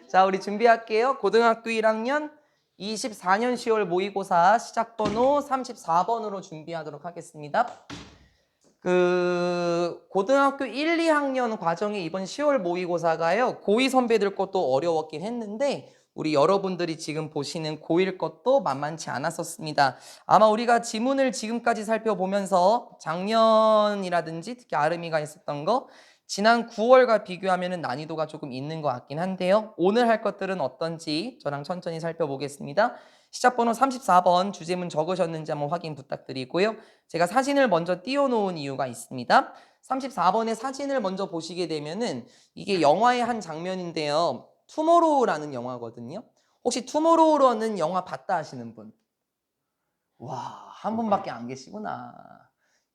자, 우리 준비할게요. 고등학교 1학년 24년 10월 모의고사 시작번호 34번으로 준비하도록 하겠습니다. 고등학교 1, 2학년 과정에 이번 10월 모의고사가요. 고2 선배들 것도 어려웠긴 했는데 우리 여러분들이 지금 보시는 고1 것도 만만치 않았었습니다. 아마 우리가 지문을 지금까지 살펴보면서 작년이라든지 특히 아름이가 했었던 거 지난 9월과 비교하면 난이도가 조금 있는 것 같긴 한데요. 오늘 할 것들은 어떤지 저랑 천천히 살펴보겠습니다. 시작번호 34번 주제문 적으셨는지 한번 확인 부탁드리고요. 제가 사진을 먼저 띄워놓은 이유가 있습니다. 34번의 사진을 먼저 보시게 되면은 이게 영화의 한 장면인데요. 투모로우라는 영화거든요. 혹시 투모로우라는 영화 봤다 하시는 분? 와, 한 분밖에 안 계시구나.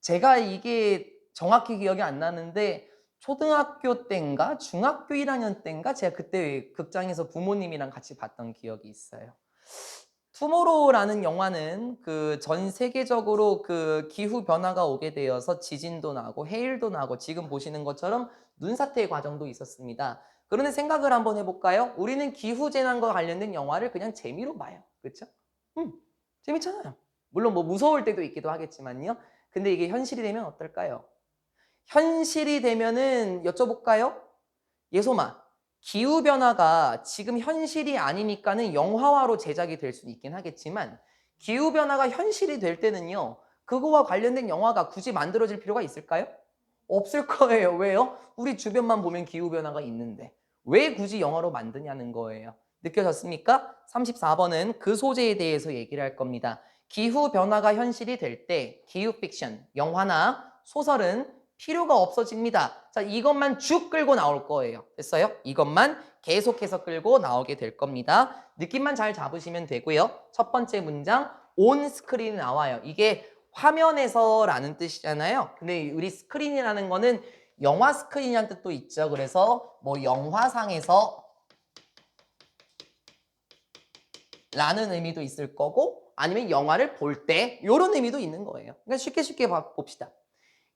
제가 이게 정확히 기억이 안 나는데 초등학교 때인가 중학교 1학년 때인가 제가 그때 극장에서 부모님이랑 같이 봤던 기억이 있어요. 투모로우라는 영화는 전 세계적으로 기후 변화가 오게 되어서 지진도 나고 해일도 나고 지금 보시는 것처럼 눈사태의 과정도 있었습니다. 그런데 생각을 한번 해볼까요? 우리는 기후 재난과 관련된 영화를 그냥 재미로 봐요. 그렇죠? 재밌잖아요. 물론 뭐 무서울 때도 있기도 하겠지만요. 근데 이게 현실이 되면 어떨까요? 현실이 되면은 여쭤볼까요? 예솜아, 기후변화가 지금 현실이 아니니까는 영화화로 제작이 될 수는 있긴 하겠지만 기후변화가 현실이 될 때는요. 그거와 관련된 영화가 굳이 만들어질 필요가 있을까요? 없을 거예요. 왜요? 우리 주변만 보면 기후변화가 있는데 왜 굳이 영화로 만드냐는 거예요. 느껴졌습니까? 34번은 그 소재에 대해서 얘기를 할 겁니다. 기후변화가 현실이 될 때 기후 픽션, 영화나 소설은 필요가 없어집니다. 자, 이것만 쭉 끌고 나올 거예요. 됐어요? 이것만 계속해서 끌고 나오게 될 겁니다. 느낌만 잘 잡으시면 되고요. 첫 번째 문장, 온 스크린이 나와요. 이게 화면에서라는 뜻이잖아요. 근데 우리 스크린이라는 거는 영화 스크린이라는 뜻도 있죠. 그래서 뭐 영화상에서 라는 의미도 있을 거고 아니면 영화를 볼 때 이런 의미도 있는 거예요. 그러니까 쉽게 봅시다.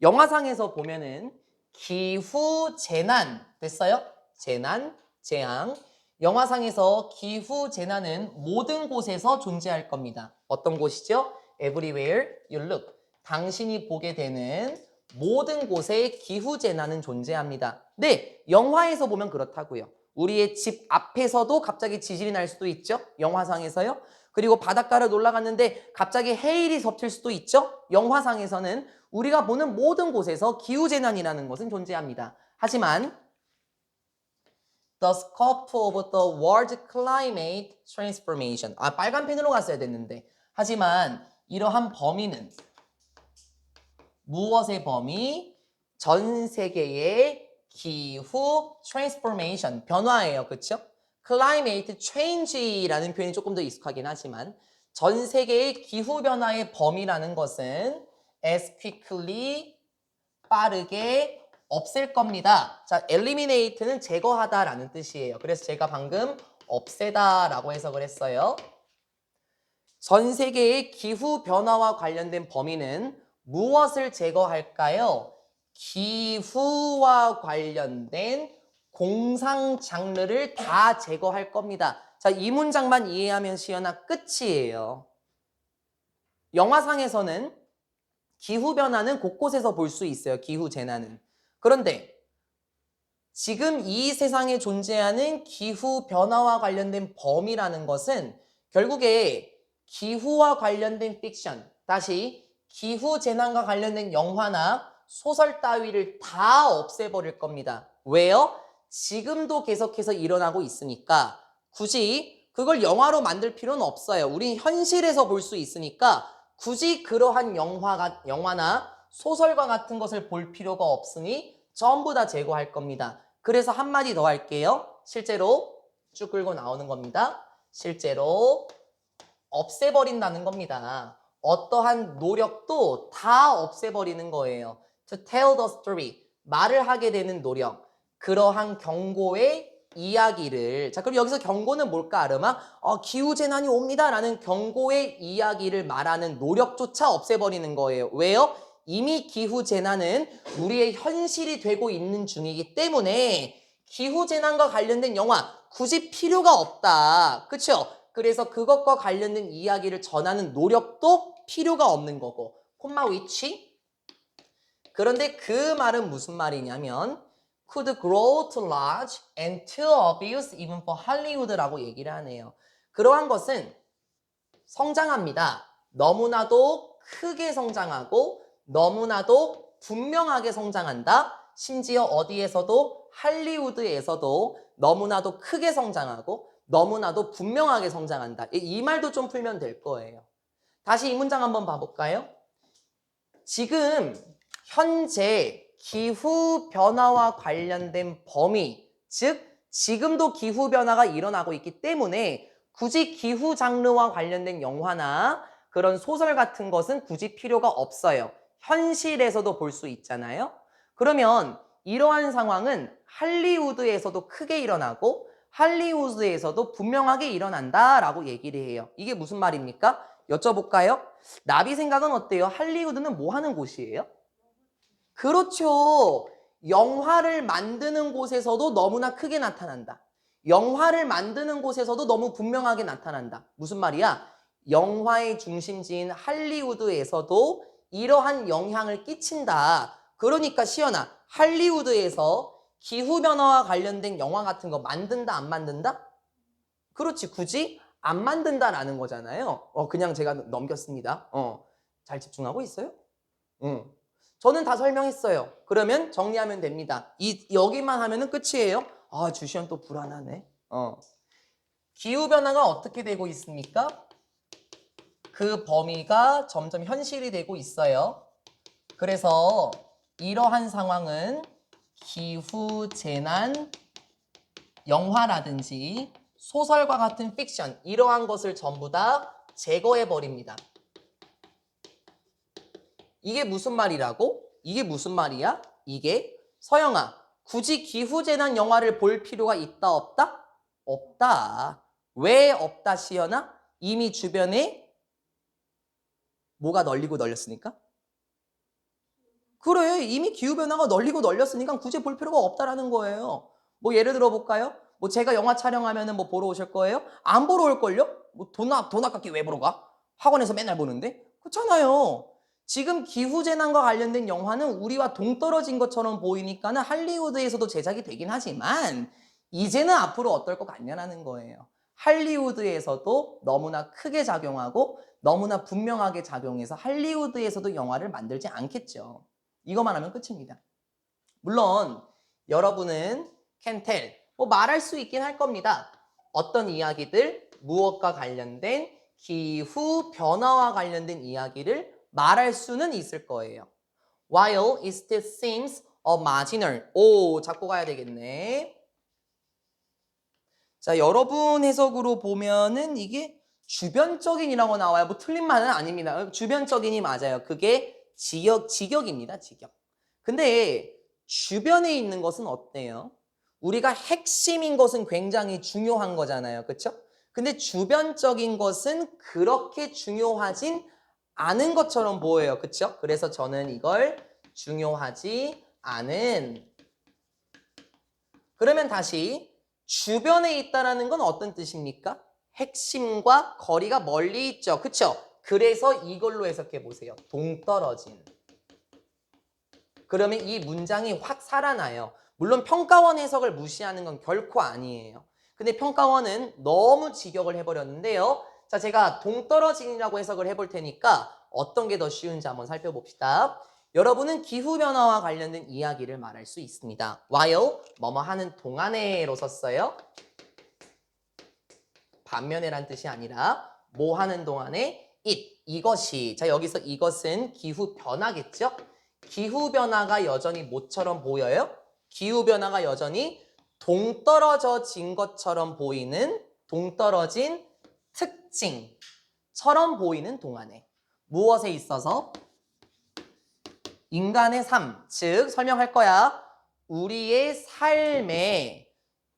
영화상에서 보면은 기후 재난 됐어요? 재난, 재앙. 영화상에서 기후 재난은 모든 곳에서 존재할 겁니다. 어떤 곳이죠? Everywhere you look. 당신이 보게 되는 모든 곳에 기후 재난은 존재합니다. 네, 영화에서 보면 그렇다고요. 우리의 집 앞에서도 갑자기 지진이 날 수도 있죠? 영화상에서요. 그리고 바닷가를 놀러 갔는데 갑자기 해일이 덮칠 수도 있죠? 영화상에서는 우리가 보는 모든 곳에서 기후재난이라는 것은 존재합니다. 하지만 the scope of the world climate transformation. 빨간 펜으로 갔어야 됐는데. 하지만 이러한 범위는 무엇의 범위? 전 세계의 기후 transformation, 변화예요. 그렇죠? climate change라는 표현이 조금 더 익숙하긴 하지만 전 세계의 기후 변화의 범위라는 것은 as quickly, 빠르게 없앨 겁니다. 자, eliminate는 제거하다라는 뜻이에요. 그래서 제가 방금 없애다라고 해석을 했어요. 전 세계의 기후 변화와 관련된 범위는 무엇을 제거할까요? 기후와 관련된 공상 장르를 다 제거할 겁니다. 자, 이 문장만 이해하면 시연아 끝이에요. 영화상에서는 기후변화는 곳곳에서 볼 수 있어요. 기후재난은. 그런데 지금 이 세상에 존재하는 기후변화와 관련된 범위라는 것은 결국에 기후와 관련된 픽션, 다시 기후재난과 관련된 영화나 소설 따위를 다 없애버릴 겁니다. 왜요? 지금도 계속해서 일어나고 있으니까 굳이 그걸 영화로 만들 필요는 없어요. 우리 현실에서 볼 수 있으니까 굳이 그러한 영화나 소설과 같은 것을 볼 필요가 없으니 전부 다 제거할 겁니다. 그래서 한마디 더 할게요. 실제로 쭉 끌고 나오는 겁니다. 실제로 없애버린다는 겁니다. 어떠한 노력도 다 없애버리는 거예요. To tell the story. 말을 하게 되는 노력. 그러한 경고의 이야기를. 자, 그럼 여기서 경고는 뭘까, 아름아? 기후재난이 옵니다. 라는 경고의 이야기를 말하는 노력조차 없애버리는 거예요. 왜요? 이미 기후재난은 우리의 현실이 되고 있는 중이기 때문에 기후재난과 관련된 영화 굳이 필요가 없다. 그쵸? 그래서 그것과 관련된 이야기를 전하는 노력도 필요가 없는 거고. 콤마 위치. 그런데 그 말은 무슨 말이냐면 could grow too large and too obvious even for Hollywood라고 얘기를 하네요. 그러한 것은 성장합니다. 너무나도 크게 성장하고 너무나도 분명하게 성장한다. 심지어 어디에서도 할리우드에서도 너무나도 크게 성장하고 너무나도 분명하게 성장한다. 이 말도 좀 풀면 될 거예요. 다시 이 문장 한번 봐볼까요? 지금 현재 기후변화와 관련된 범위, 즉 지금도 기후변화가 일어나고 있기 때문에 굳이 기후 장르와 관련된 영화나 그런 소설 같은 것은 굳이 필요가 없어요. 현실에서도 볼 수 있잖아요. 그러면 이러한 상황은 할리우드에서도 크게 일어나고 할리우드에서도 분명하게 일어난다라고 얘기를 해요. 이게 무슨 말입니까? 여쭤볼까요? 나비 생각은 어때요? 할리우드는 뭐 하는 곳이에요? 그렇죠. 영화를 만드는 곳에서도 너무나 크게 나타난다. 영화를 만드는 곳에서도 너무 분명하게 나타난다. 무슨 말이야? 영화의 중심지인 할리우드에서도 이러한 영향을 끼친다. 그러니까 시연아, 할리우드에서 기후변화와 관련된 영화 같은 거 만든다, 안 만든다? 그렇지, 굳이 안 만든다라는 거잖아요. 그냥 제가 넘겼습니다. 잘 집중하고 있어요? 응. 저는 다 설명했어요. 그러면 정리하면 됩니다. 여기만 하면은 끝이에요. 아, 주시연 또 불안하네. 기후변화가 어떻게 되고 있습니까? 그 범위가 점점 현실이 되고 있어요. 그래서 이러한 상황은 기후재난 영화라든지 소설과 같은 픽션, 이러한 것을 전부 다 제거해버립니다. 이게 무슨 말이라고? 이게 무슨 말이야? 이게 서영아, 굳이 기후재난 영화를 볼 필요가 있다 없다? 없다. 왜 없다 시연아? 이미 주변에 뭐가 널리고 널렸으니까? 그래, 이미 기후변화가 널리고 널렸으니까 굳이 볼 필요가 없다라는 거예요. 뭐 예를 들어 볼까요? 뭐 제가 영화 촬영하면은 뭐 보러 오실 거예요? 안 보러 올걸요? 뭐 돈 아깝게 왜 보러 가? 학원에서 맨날 보는데? 그렇잖아요. 지금 기후재난과 관련된 영화는 우리와 동떨어진 것처럼 보이니까는 할리우드에서도 제작이 되긴 하지만 이제는 앞으로 어떨 것 같냐라는 거예요. 할리우드에서도 너무나 크게 작용하고 너무나 분명하게 작용해서 할리우드에서도 영화를 만들지 않겠죠. 이것만 하면 끝입니다. 물론 여러분은 can tell, 뭐 말할 수 있긴 할 겁니다. 어떤 이야기들, 무엇과 관련된 기후 변화와 관련된 이야기를 말할 수는 있을 거예요. While it still seems a marginal. 오, 잡고 가야 되겠네. 자, 여러분 해석으로 보면은 이게 주변적인이라고 나와요. 뭐 틀린 말은 아닙니다. 주변적인이 맞아요. 그게 직역입니다. 직역. 근데 주변에 있는 것은 어때요? 우리가 핵심인 것은 굉장히 중요한 거잖아요. 그렇죠? 근데 주변적인 것은 그렇게 중요하진 않은 것처럼 보여요. 그렇죠? 그래서 저는 이걸 중요하지 않은. 그러면 다시 주변에 있다라는 건 어떤 뜻입니까? 핵심과 거리가 멀리 있죠. 그쵸? 그래서 이걸로 해석해 보세요. 동떨어진. 그러면 이 문장이 확 살아나요. 물론 평가원 해석을 무시하는 건 결코 아니에요. 근데 평가원은 너무 직역을 해버렸는데요. 자, 제가 동떨어진이라고 해석을 해볼 테니까 어떤 게 더 쉬운지 한번 살펴봅시다. 여러분은 기후변화와 관련된 이야기를 말할 수 있습니다. while 뭐뭐 하는 동안에로 썼어요. 반면에란 뜻이 아니라 뭐 하는 동안에 it, 이것이. 자, 여기서 이것은 기후변화겠죠? 기후변화가 여전히 뭐처럼 보여요? 기후변화가 여전히 동떨어진 것처럼 보이는 동떨어진 특징처럼 보이는 동안에 무엇에 있어서? 인간의 삶, 즉 설명할 거야. 우리의 삶에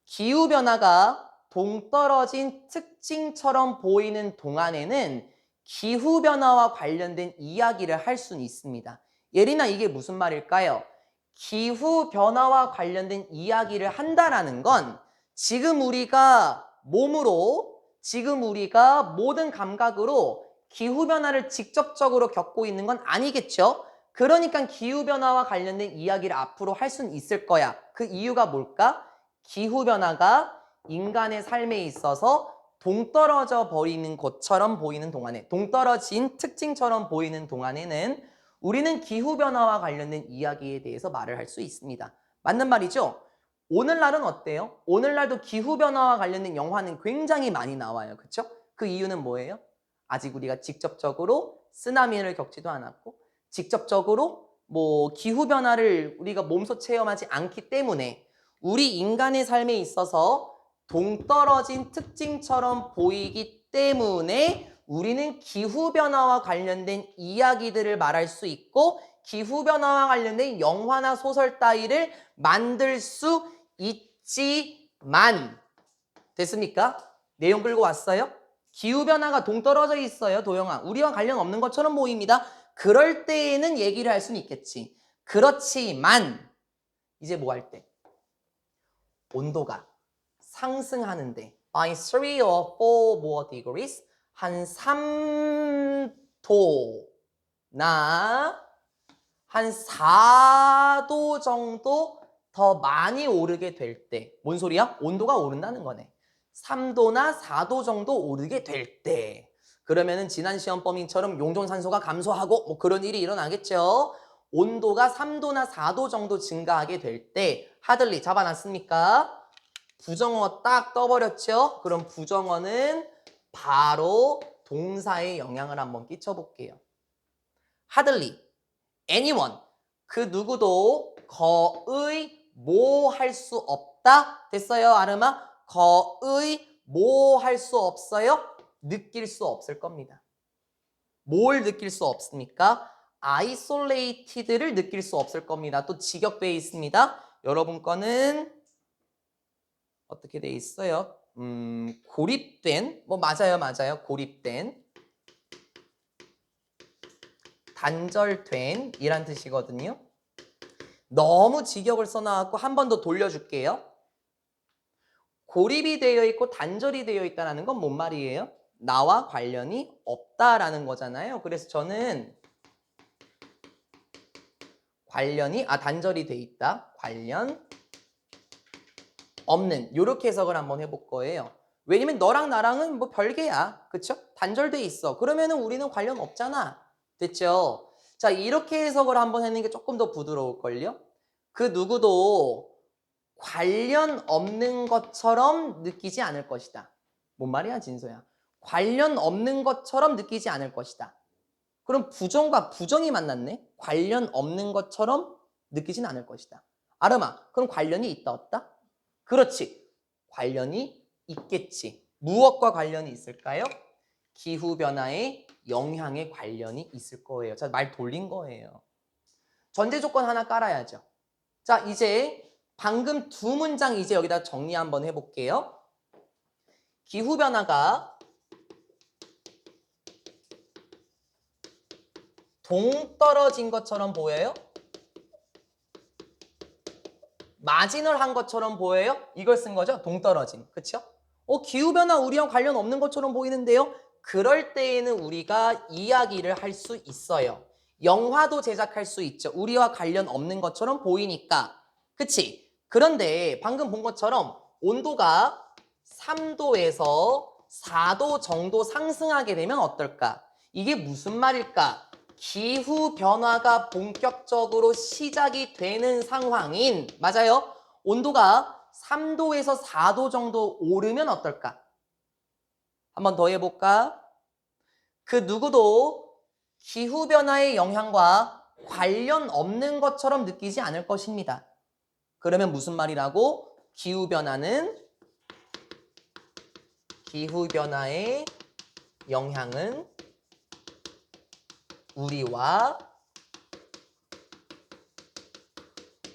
기후변화가 동떨어진 특징처럼 보이는 동안에는 기후변화와 관련된 이야기를 할 수는 있습니다. 예린아, 이게 무슨 말일까요? 기후변화와 관련된 이야기를 한다라는 건 지금 우리가 몸으로, 지금 우리가 모든 감각으로 기후변화를 직접적으로 겪고 있는 건 아니겠죠? 그러니까 기후변화와 관련된 이야기를 앞으로 할 수는 있을 거야. 그 이유가 뭘까? 기후변화가 인간의 삶에 있어서 동떨어져 버리는 것처럼 보이는 동안에, 동떨어진 특징처럼 보이는 동안에는 우리는 기후변화와 관련된 이야기에 대해서 말을 할 수 있습니다. 맞는 말이죠? 오늘날은 어때요? 오늘날도 기후변화와 관련된 영화는 굉장히 많이 나와요. 그렇죠? 그 이유는 뭐예요? 아직 우리가 직접적으로 쓰나미를 겪지도 않았고 직접적으로 뭐 기후변화를 우리가 몸소 체험하지 않기 때문에 우리 인간의 삶에 있어서 동떨어진 특징처럼 보이기 때문에 우리는 기후변화와 관련된 이야기들을 말할 수 있고 기후변화와 관련된 영화나 소설 따위를 만들 수 있지만 됐습니까? 내용 끌고 왔어요? 기후변화가 동떨어져 있어요, 도영아. 우리와 관련 없는 것처럼 보입니다. 그럴 때에는 얘기를 할 수는 있겠지. 그렇지만 이제 뭐 할 때? 온도가 상승하는데 by 3 or 4 more degrees 한 3도나 한 4도 정도 더 많이 오르게 될 때, 뭔 소리야? 온도가 오른다는 거네. 3도나 4도 정도 오르게 될 때, 그러면은 지난 시험 범위처럼 용존산소가 감소하고 뭐 그런 일이 일어나겠죠. 온도가 3도나 4도 정도 증가하게 될 때, 하들리 잡아놨습니까? 부정어 딱 떠버렸죠? 그럼 부정어는 바로 동사에 영향을 한번 끼쳐볼게요. 하들리, anyone, 그 누구도 거의 뭐 할 수 없다. 됐어요, 아르마? 거의 뭐 할 수 없어요? 느낄 수 없을 겁니다. 뭘 느낄 수 없습니까? isolated를 느낄 수 없을 겁니다. 또 직역되어 있습니다. 여러분 거는 어떻게 돼 있어요? 고립된, 뭐 맞아요. 고립된, 단절된 이란 뜻이거든요. 너무 직역을 써놔갖고 한 번 더 돌려줄게요. 고립이 되어 있고 단절이 되어 있다는 건 뭔 말이에요? 나와 관련이 없다라는 거잖아요. 그래서 저는 관련이, 단절이 돼 있다. 관련 없는, 이렇게 해석을 한번 해볼 거예요. 왜냐면 너랑 나랑은 뭐 별개야. 그쵸? 단절돼 있어. 그러면은 우리는 관련 없잖아. 됐죠? 자, 이렇게 해석을 한번 하는 게 조금 더 부드러울걸요? 그 누구도 관련 없는 것처럼 느끼지 않을 것이다. 뭔 말이야, 진서야? 관련 없는 것처럼 느끼지 않을 것이다. 그럼 부정과 부정이 만났네? 관련 없는 것처럼 느끼진 않을 것이다. 아름아, 그럼 관련이 있다, 없다? 그렇지. 관련이 있겠지. 무엇과 관련이 있을까요? 기후변화의 영향에 관련이 있을 거예요. 자, 말 돌린 거예요. 전제 조건 하나 깔아야죠. 자, 이제 방금 두 문장 이제 여기다 정리 한번 해볼게요. 기후변화가 동떨어진 것처럼 보여요? 마지널한 것처럼 보여요? 이걸 쓴 거죠? 동떨어진. 그쵸? 기후변화 우리랑 관련 없는 것처럼 보이는데요? 그럴 때에는 우리가 이야기를 할 수 있어요. 영화도 제작할 수 있죠. 우리와 관련 없는 것처럼 보이니까. 그치? 그런데 방금 본 것처럼 온도가 3도에서 4도 정도 상승하게 되면 어떨까? 이게 무슨 말일까? 기후변화가 본격적으로 시작이 되는 상황인, 맞아요? 온도가 3도에서 4도 정도 오르면 어떨까? 한번 더 해볼까? 그 누구도 기후변화의 영향과 관련 없는 것처럼 느끼지 않을 것입니다. 그러면 무슨 말이라고? 기후변화의 영향은 우리와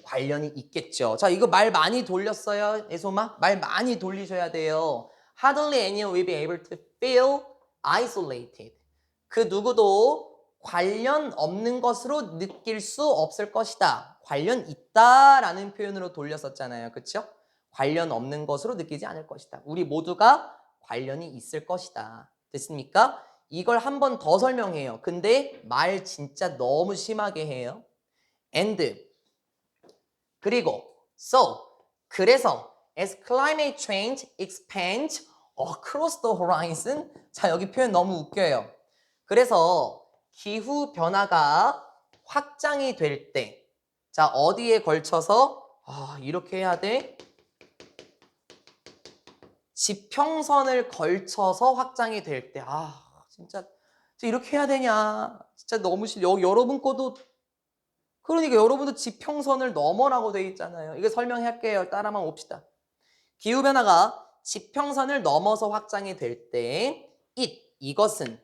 관련이 있겠죠. 자, 이거 말 많이 돌렸어요, 애소마? 말 많이 돌리셔야 돼요. Hardly anyone will be able to feel isolated. 그 누구도 관련 없는 것으로 느낄 수 없을 것이다. 관련 있다라는 표현으로 돌렸었잖아요. 그쵸? 관련 없는 것으로 느끼지 않을 것이다. 우리 모두가 관련이 있을 것이다. 됐습니까? 이걸 한 번 더 설명해요. 근데 말 진짜 너무 심하게 해요. and 그리고 so 그래서 as climate change expands across the horizon 자 여기 표현 너무 웃겨요. 그래서 기후 변화가 확장이 될 때 자 어디에 걸쳐서 이렇게 해야 돼? 지평선을 걸쳐서 확장이 될 때 진짜 이렇게 해야 되냐 진짜 너무 여러분 거도 그러니까 여러분도 지평선을 넘어라고 돼 있잖아요. 이거 설명할게요. 따라만 옵시다. 기후변화가 지평선을 넘어서 확장이 될 때 이것은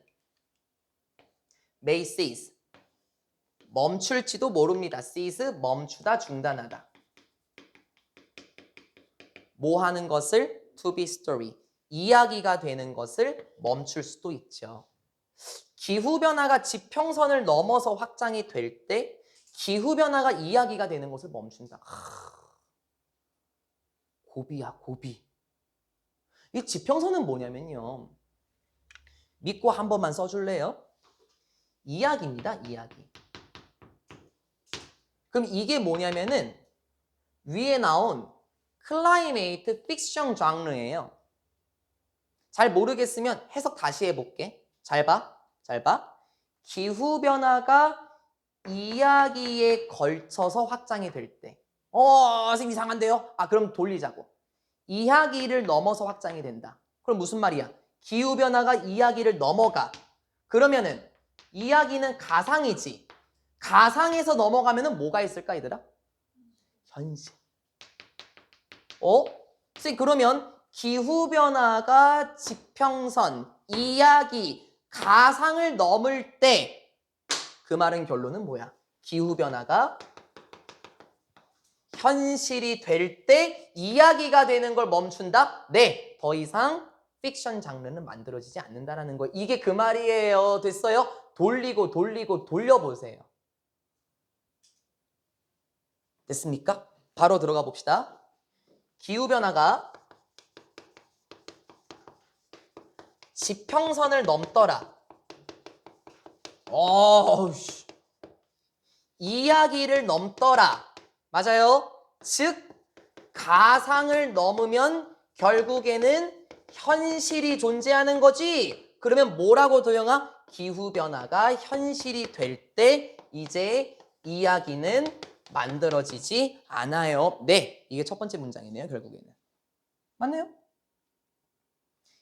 may cease 멈출지도 모릅니다. cease 멈추다 중단하다. 뭐 하는 것을 to be story 이야기가 되는 것을 멈출 수도 있죠. 기후변화가 지평선을 넘어서 확장이 될 때 기후변화가 이야기가 되는 것을 멈춘다. 고비야 고비. 이 지평선은 뭐냐면요. 믿고 한 번만 써줄래요? 이야기입니다. 이야기. 그럼 이게 뭐냐면은 위에 나온 클라이메이트 픽션 장르예요. 잘 모르겠으면 해석 다시 해볼게. 잘 봐. 잘 봐. 기후변화가 이야기에 걸쳐서 확장이 될 때. 선생님 이상한데요? 그럼 돌리자고. 이야기를 넘어서 확장이 된다. 그럼 무슨 말이야? 기후변화가 이야기를 넘어가. 그러면은 이야기는 가상이지. 가상에서 넘어가면은 뭐가 있을까 얘들아? 현실. 선생님 그러면 기후변화가 지평선, 이야기, 가상을 넘을 때 그 말은 결론은 뭐야? 기후변화가 현실이 될 때 이야기가 되는 걸 멈춘다? 네, 더 이상 픽션 장르는 만들어지지 않는다라는 거예요. 이게 그 말이에요. 됐어요? 돌리고 돌리고 돌려보세요. 됐습니까? 바로 들어가 봅시다. 기후변화가 지평선을 넘더라. 이야기를 넘더라. 맞아요? 즉 가상을 넘으면 결국에는 현실이 존재하는 거지. 그러면 뭐라고 도영아? 기후변화가 현실이 될 때 이제 이야기는 만들어지지 않아요. 네, 이게 첫 번째 문장이네요. 결국에는. 맞네요.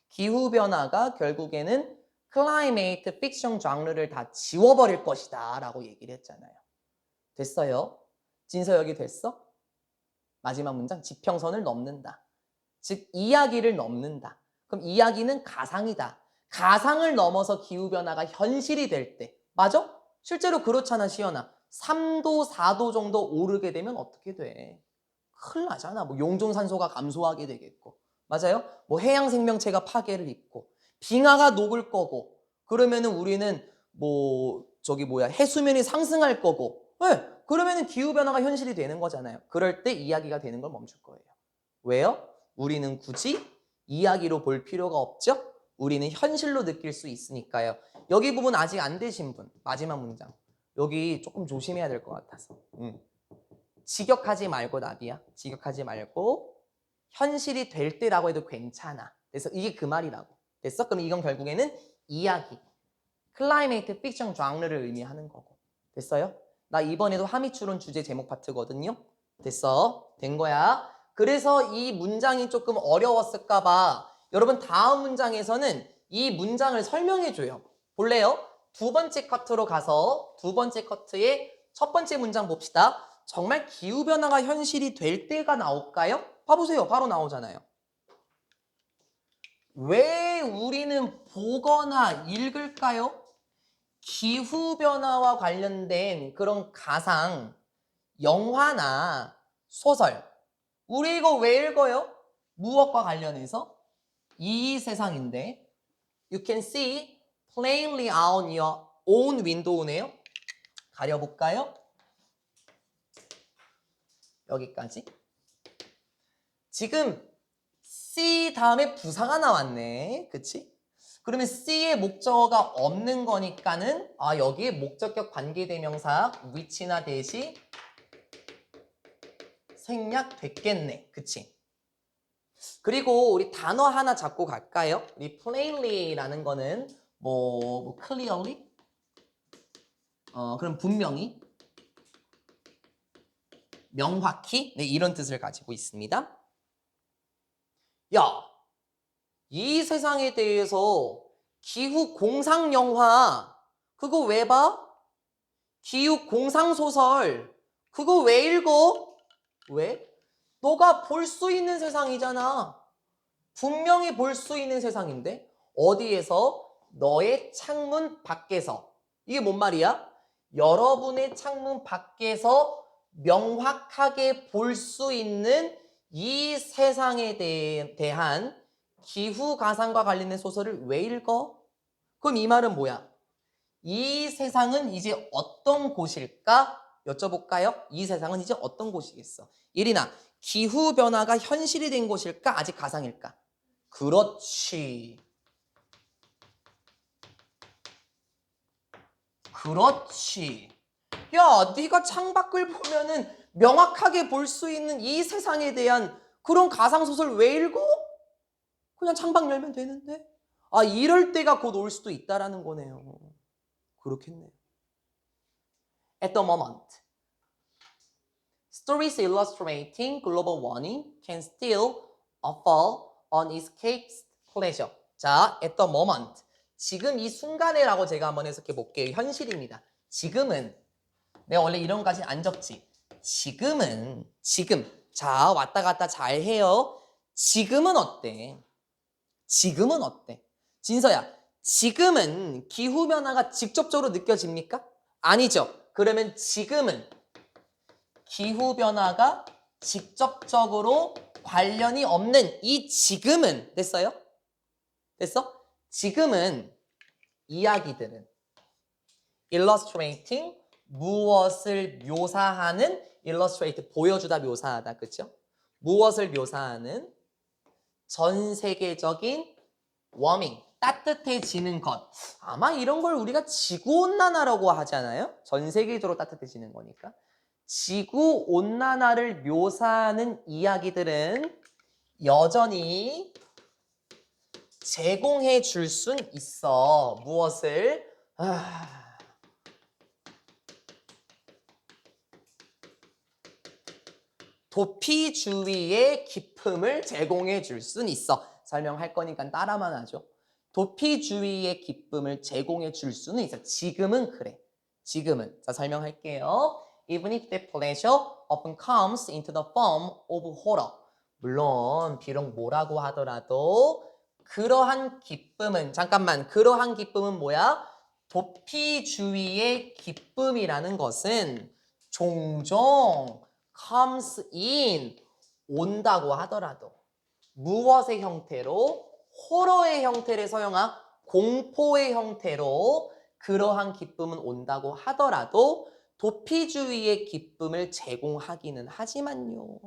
기후변화가 결국에는 클라이메이트 픽션 장르를 다 지워버릴 것이다 라고 얘기를 했잖아요. 됐어요? 진서역이 됐어? 마지막 문장 지평선을 넘는다. 즉 이야기를 넘는다. 그럼 이야기는 가상이다. 가상을 넘어서 기후변화가 현실이 될 때. 맞아? 실제로 그렇잖아 시연아. 3도 4도 정도 오르게 되면 어떻게 돼? 큰일 나잖아. 뭐 용존산소가 감소하게 되겠고. 맞아요? 뭐 해양 생명체가 파괴를 입고 빙하가 녹을 거고 그러면은 우리는 해수면이 상승할 거고 네, 그러면은 기후변화가 현실이 되는 거잖아요. 그럴 때 이야기가 되는 걸 멈출 거예요. 왜요? 우리는 굳이 이야기로 볼 필요가 없죠? 우리는 현실로 느낄 수 있으니까요. 여기 부분 아직 안 되신 분 마지막 문장 여기 조금 조심해야 될 것 같아서 직역하지 말고 나비야. 직역하지 말고 현실이 될 때라고 해도 괜찮아. 그래서 이게 그 말이라고. 됐어? 그럼 이건 결국에는 이야기. 클라이메이트 픽션 장르를 의미하는 거고. 됐어요? 나 이번에도 하미추론 주제 제목 파트거든요. 됐어? 된 거야. 그래서 이 문장이 조금 어려웠을까 봐 여러분 다음 문장에서는 이 문장을 설명해줘요. 볼래요? 두 번째 커트로 가서 두 번째 커트의 첫 번째 문장 봅시다. 정말 기후변화가 현실이 될 때가 나올까요? 봐보세요. 바로 나오잖아요. 왜 우리는 보거나 읽을까요? 기후변화와 관련된 그런 가상, 영화나 소설. 우리 이거 왜 읽어요? 무엇과 관련해서? 이 세상인데 You can see plainly out your own window네요. 가려볼까요? 여기까지. 지금 C 다음에 부사가 나왔네. 그치? 그러면 C의 목적어가 없는 거니까는 여기에 목적격 관계대명사 which나 that이 생략됐겠네. 그치? 그리고 우리 단어 하나 잡고 갈까요? 우리 plainly라는 거는 뭐 clearly? 그럼 분명히, 명확히, 네, 이런 뜻을 가지고 있습니다. 야, 이 세상에 대해서 기후 공상 영화 그거 왜 봐? 기후 공상 소설 그거 왜 읽어? 왜? 너가 볼 수 있는 세상이잖아. 분명히 볼 수 있는 세상인데 어디에서? 너의 창문 밖에서. 이게 뭔 말이야? 여러분의 창문 밖에서 명확하게 볼 수 있는 이 세상에 대한 기후 가상과 관련된 소설을 왜 읽어? 그럼 이 말은 뭐야? 이 세상은 이제 어떤 곳일까? 여쭤볼까요? 이 세상은 이제 어떤 곳이겠어? 예린아, 기후변화가 현실이 된 곳일까? 아직 가상일까? 그렇지. 그렇지. 야, 네가 창밖을 보면은 명확하게 볼 수 있는 이 세상에 대한 그런 가상소설 왜 읽어? 그냥 창밖 열면 되는데? 이럴 때가 곧 올 수도 있다라는 거네요. 그렇겠네요. At the moment, stories illustrating global warming can still offer unescaped pleasure. 자, at the moment. 지금 이 순간에라고 제가 한번 해석해 볼게요. 현실입니다. 지금은, 내가 원래 이런 거까지 안 적지. 지금은, 지금. 자, 왔다 갔다 잘 해요. 지금은 어때? 지금은 어때? 진서야, 지금은 기후변화가 직접적으로 느껴집니까? 아니죠. 그러면 지금은 기후변화가 직접적으로 관련이 없는 이 지금은, 됐어요? 됐어? 지금은 이야기들은 illustrating, 무엇을 묘사하는, illustrate, 보여주다, 묘사하다, 그쵸? 무엇을 묘사하는 전 세계적인 warming, 따뜻해지는 것. 아마 이런 걸 우리가 지구온난화라고 하잖아요. 전 세계적으로 따뜻해지는 거니까. 지구온난화를 묘사하는 이야기들은 여전히 제공해 줄 순 있어. 무엇을? 도피주의의 기쁨을 제공해 줄 순 있어. 설명할 거니까 따라만 하죠. 도피주의의 기쁨을 제공해 줄 수는 있어. 지금은 그래. 지금은. 자, 설명할게요. Even if the pleasure often comes into the form of horror. 물론 비록 뭐라고 하더라도 그러한 기쁨은, 잠깐만, 그러한 기쁨은 뭐야? 도피주의의 기쁨이라는 것은 종종 comes in, 온다고 하더라도 무엇의 형태로? 호러의 형태를 서영아, 공포의 형태로 그러한 기쁨은 온다고 하더라도 도피주의의 기쁨을 제공하기는 하지만요.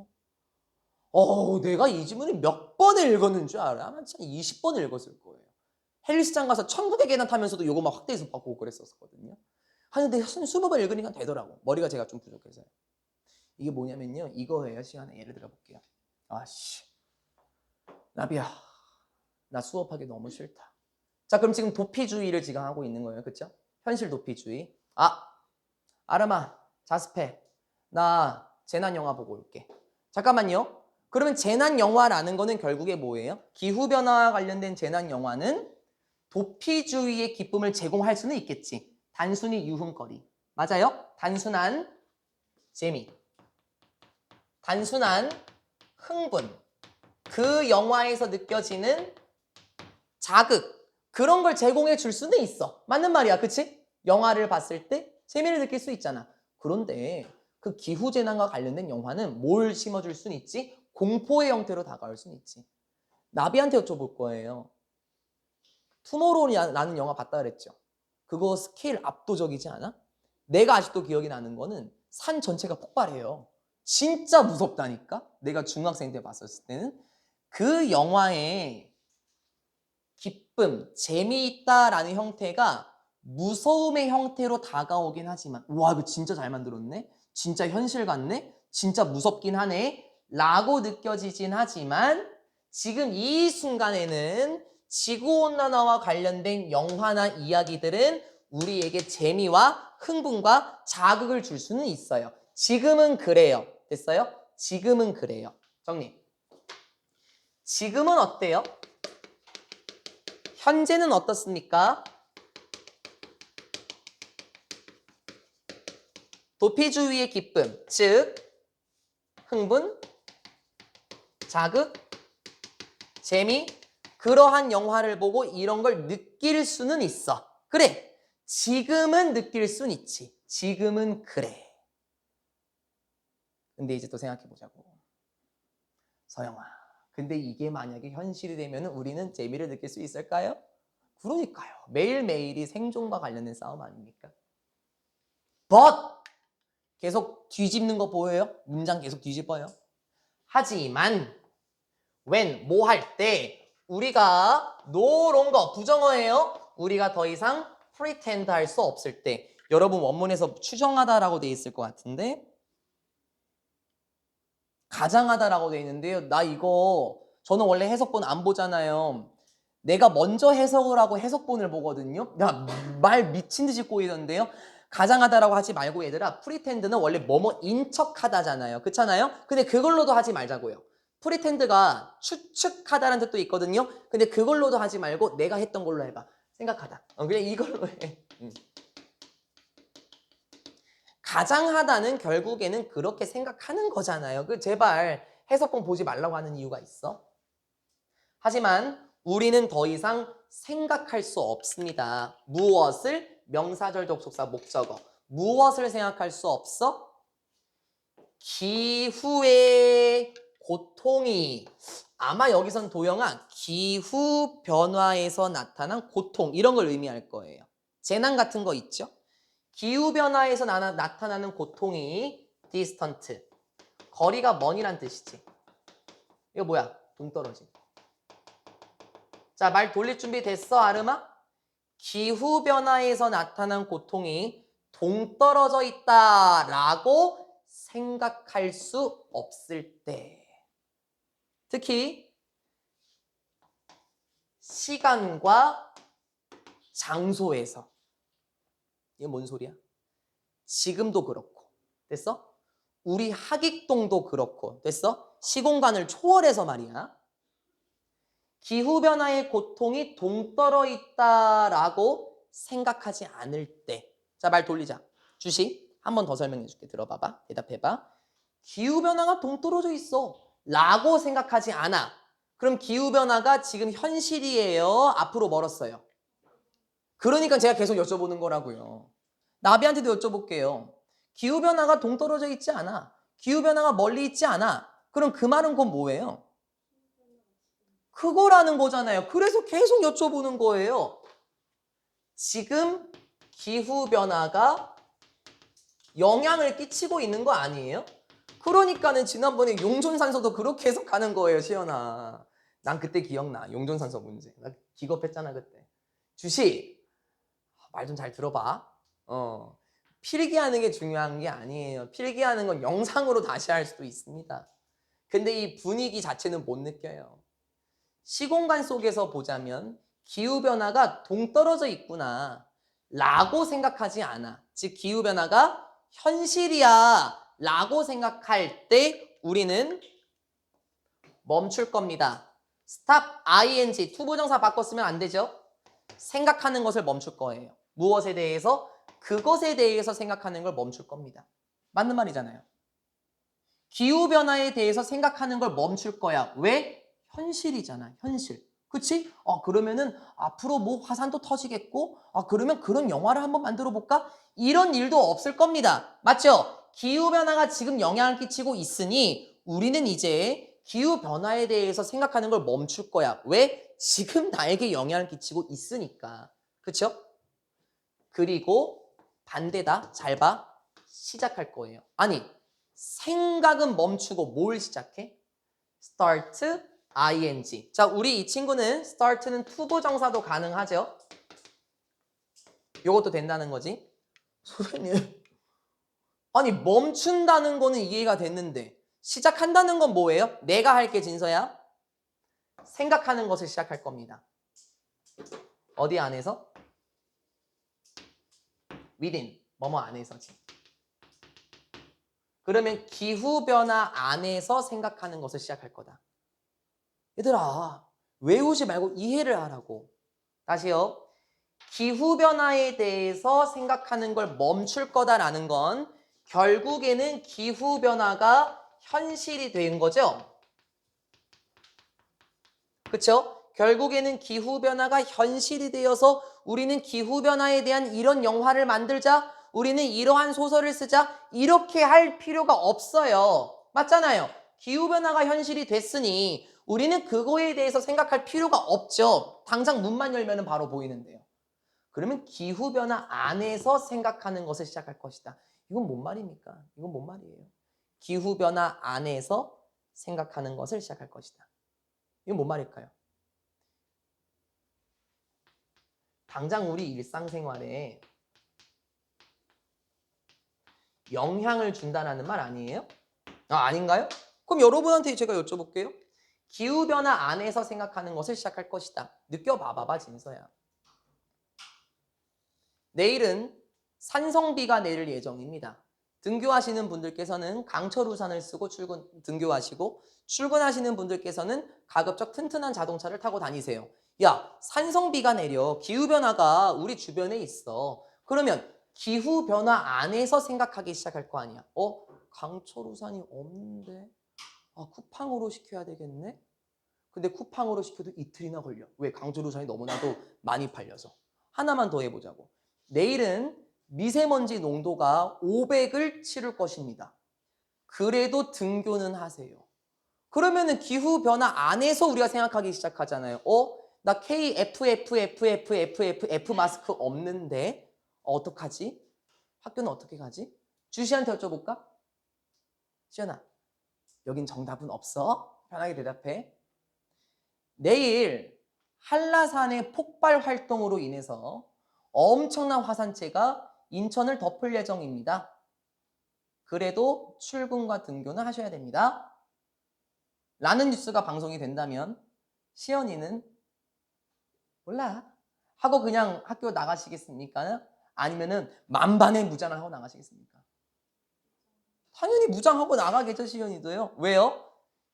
내가 이 지문을 몇 번을 읽었는 줄 알아? 아마 20번을 읽었을 거예요. 헬리스장 가서 천국의 계단 타면서도 요거 막 확대해서 보고 그랬었거든요. 하는데 20번 읽으니까 되더라고. 머리가 제가 좀 부족해서요. 이게 뭐냐면요. 이거예요. 시간에 예를 들어 볼게요. 나비야, 나 수업하기 너무 싫다. 자, 그럼 지금 도피주의를 지금 하고 있는 거예요. 그쵸? 현실 도피주의. 아름아, 자습해. 나 재난영화 보고 올게. 잠깐만요. 그러면 재난영화라는 거는 결국에 뭐예요? 기후변화와 관련된 재난영화는 도피주의의 기쁨을 제공할 수는 있겠지. 단순히 유흥거리. 맞아요? 단순한 재미. 단순한 흥분. 그 영화에서 느껴지는 자극. 그런 걸 제공해 줄 수는 있어. 맞는 말이야. 그치? 영화를 봤을 때 재미를 느낄 수 있잖아. 그런데 그 기후재난과 관련된 영화는 뭘 심어줄 수는 있지? 공포의 형태로 다가올 수는 있지. 나비한테 여쭤볼 거예요. 투모로우라는 영화 봤다 그랬죠? 그거 스케일 압도적이지 않아? 내가 아직도 기억이 나는 거는 산 전체가 폭발해요. 진짜 무섭다니까? 내가 중학생 때 봤었을 때는. 그 영화의 기쁨, 재미있다라는 형태가 무서움의 형태로 다가오긴 하지만 와 이거 진짜 잘 만들었네? 진짜 현실 같네? 진짜 무섭긴 하네? 라고 느껴지진 하지만 지금 이 순간에는 지구온난화와 관련된 영화나 이야기들은 우리에게 재미와 흥분과 자극을 줄 수는 있어요. 지금은 그래요. 됐어요? 지금은 그래요. 정리. 지금은 어때요? 현재는 어떻습니까? 도피주의의 기쁨, 즉 흥분, 자극, 재미, 그러한 영화를 보고 이런 걸 느낄 수는 있어. 그래, 지금은 느낄 수는 있지. 지금은 그래. 근데 이제 또 생각해보자고. 서영아, 근데 이게 만약에 현실이 되면 우리는 재미를 느낄 수 있을까요? 그러니까요. 매일매일이 생존과 관련된 싸움 아닙니까? But 계속 뒤집는 거 보여요? 문장 계속 뒤집어요. 하지만 when 뭐 할 때 우리가 no longer 부정어예요. 우리가 더 이상 pretend 할 수 없을 때 여러분 원문에서 추정하다라고 돼 있을 것 같은데 가장하다라고 돼 있는데요. 나 이거 저는 원래 해석본 안 보잖아요. 내가 먼저 해석을 하고 해석본을 보거든요. 야, 말 미친 듯이 꼬이던데요. 가장하다라고 하지 말고 얘들아 프리텐드는 원래 뭐뭐인 척하다잖아요. 그렇잖아요? 근데 그걸로도 하지 말자고요. 프리텐드가 추측하다라는 뜻도 있거든요. 근데 그걸로도 하지 말고 내가 했던 걸로 해봐. 생각하다. 그냥 이걸로 해. 가장하다는 결국에는 그렇게 생각하는 거잖아요. 제발 해석본 보지 말라고 하는 이유가 있어? 하지만 우리는 더 이상 생각할 수 없습니다. 무엇을? 명사절 접속사 목적어. 무엇을 생각할 수 없어? 기후의 고통이 아마 여기선 도영아 기후 변화에서 나타난 고통 이런 걸 의미할 거예요. 재난 같은 거 있죠? 기후 변화에서 나타나는 고통이 distant 거리가 먼이란 뜻이지. 이거 뭐야? 동떨어진. 자, 말 돌릴 준비 됐어, 아름아? 기후변화에서 나타난 고통이 동떨어져 있다라고 생각할 수 없을 때. 특히 시간과 장소에서. 이게 뭔 소리야? 지금도 그렇고. 됐어? 우리 하객동도 그렇고. 됐어? 시공간을 초월해서 말이야. 기후변화의 고통이 동떨어 있다라고 생각하지 않을 때. 자, 말 돌리자. 주식 한 번 더 설명해 줄게. 들어봐봐. 대답해봐. 기후변화가 동떨어져 있어 라고 생각하지 않아. 그럼 기후변화가 지금 현실이에요? 앞으로 멀었어요? 그러니까 제가 계속 여쭤보는 거라고요. 나비한테도 여쭤볼게요. 기후변화가 동떨어져 있지 않아. 기후변화가 멀리 있지 않아. 그럼 그 말은 곧 뭐예요? 그거라는 거잖아요. 그래서 계속 여쭤보는 거예요. 지금 기후변화가 영향을 끼치고 있는 거 아니에요? 그러니까는 지난번에 용존산소도 그렇게 해석하는 거예요, 시연아. 난 그때 기억나. 용존산소 문제. 나 기겁했잖아, 그때. 주식, 말 좀 잘 들어봐. 필기하는 게 중요한 게 아니에요. 필기하는 건 영상으로 다시 할 수도 있습니다. 근데 이 분위기 자체는 못 느껴요. 시공간 속에서 보자면 기후변화가 동떨어져 있구나 라고 생각하지 않아. 즉 기후변화가 현실이야 라고 생각할 때 우리는 멈출 겁니다. stop ing 투부정사 바꿨으면 안 되죠. 생각하는 것을 멈출 거예요. 무엇에 대해서? 그것에 대해서 생각하는 걸 멈출 겁니다. 맞는 말이잖아요. 기후변화에 대해서 생각하는 걸 멈출 거야. 왜? 현실이잖아. 현실. 그치? 그러면은 앞으로 뭐 화산도 터지겠고 그러면 그런 영화를 한번 만들어 볼까? 이런 일도 없을 겁니다. 맞죠? 기후변화가 지금 영향을 끼치고 있으니 우리는 이제 기후변화에 대해서 생각하는 걸 멈출 거야. 왜? 지금 나에게 영향을 끼치고 있으니까. 그쵸? 그리고 반대다. 잘 봐. 시작할 거예요. 아니 생각은 멈추고 뭘 시작해? start, ing. 자, 우리 이 친구는 start는 투부정사도 가능하죠? 요것도 된다는 거지. 선생님, 아니 멈춘다는 거는 이해가 됐는데 시작한다는 건 뭐예요? 내가 할게 진서야. 생각하는 것을 시작할 겁니다. 어디 안에서? within, 뭐뭐 안에서지. 그러면 기후변화 안에서 생각하는 것을 시작할 거다. 얘들아, 외우지 말고 이해를 하라고. 다시요. 기후변화에 대해서 생각하는 걸 멈출 거다라는 건 결국에는 기후변화가 현실이 된 거죠. 그렇죠? 결국에는 기후변화가 현실이 되어서 우리는 기후변화에 대한 이런 영화를 만들자, 우리는 이러한 소설을 쓰자, 이렇게 할 필요가 없어요. 맞잖아요. 기후변화가 현실이 됐으니 우리는 그거에 대해서 생각할 필요가 없죠. 당장 문만 열면 바로 보이는데요. 그러면 기후변화 안에서 생각하는 것을 시작할 것이다. 이건 뭔 말입니까? 이건 뭔 말이에요? 기후변화 안에서 생각하는 것을 시작할 것이다. 이건 뭔 말일까요? 당장 우리 일상생활에 영향을 준다는 말 아니에요? 아닌가요? 그럼 여러분한테 제가 여쭤볼게요. 기후변화 안에서 생각하는 것을 시작할 것이다. 느껴봐봐 진서야. 내일은 산성비가 내릴 예정입니다. 등교하시는 분들께서는 강철 우산을 쓰고 등교하시고 출근하시는 분들께서는 가급적 튼튼한 자동차를 타고 다니세요. 야, 산성비가 내려. 기후변화가 우리 주변에 있어. 그러면 기후변화 안에서 생각하기 시작할 거 아니야. 강철 우산이 없는데? 쿠팡으로 시켜야 되겠네? 근데 쿠팡으로 시켜도 이틀이나 걸려. 왜? 강철 우산이 너무나도 많이 팔려서. 하나만 더 해보자고. 내일은 미세먼지 농도가 500을 치를 것입니다. 그래도 등교는 하세요. 그러면은 기후변화 안에서 우리가 생각하기 시작하잖아요. 나 KFFFFFF 마스크 없는데 어떡하지? 학교는 어떻게 가지? 주시한테 여쭤볼까? 시연아, 여긴 정답은 없어? 편하게 대답해. 내일 한라산의 폭발 활동으로 인해서 엄청난 화산재가 인천을 덮을 예정입니다. 그래도 출근과 등교는 하셔야 됩니다. 라는 뉴스가 방송이 된다면 시연이는 몰라 하고 그냥 학교 나가시겠습니까? 아니면은 만반의 무장을 하고 나가시겠습니까? 당연히 무장하고 나가겠죠, 시연이도요. 왜요?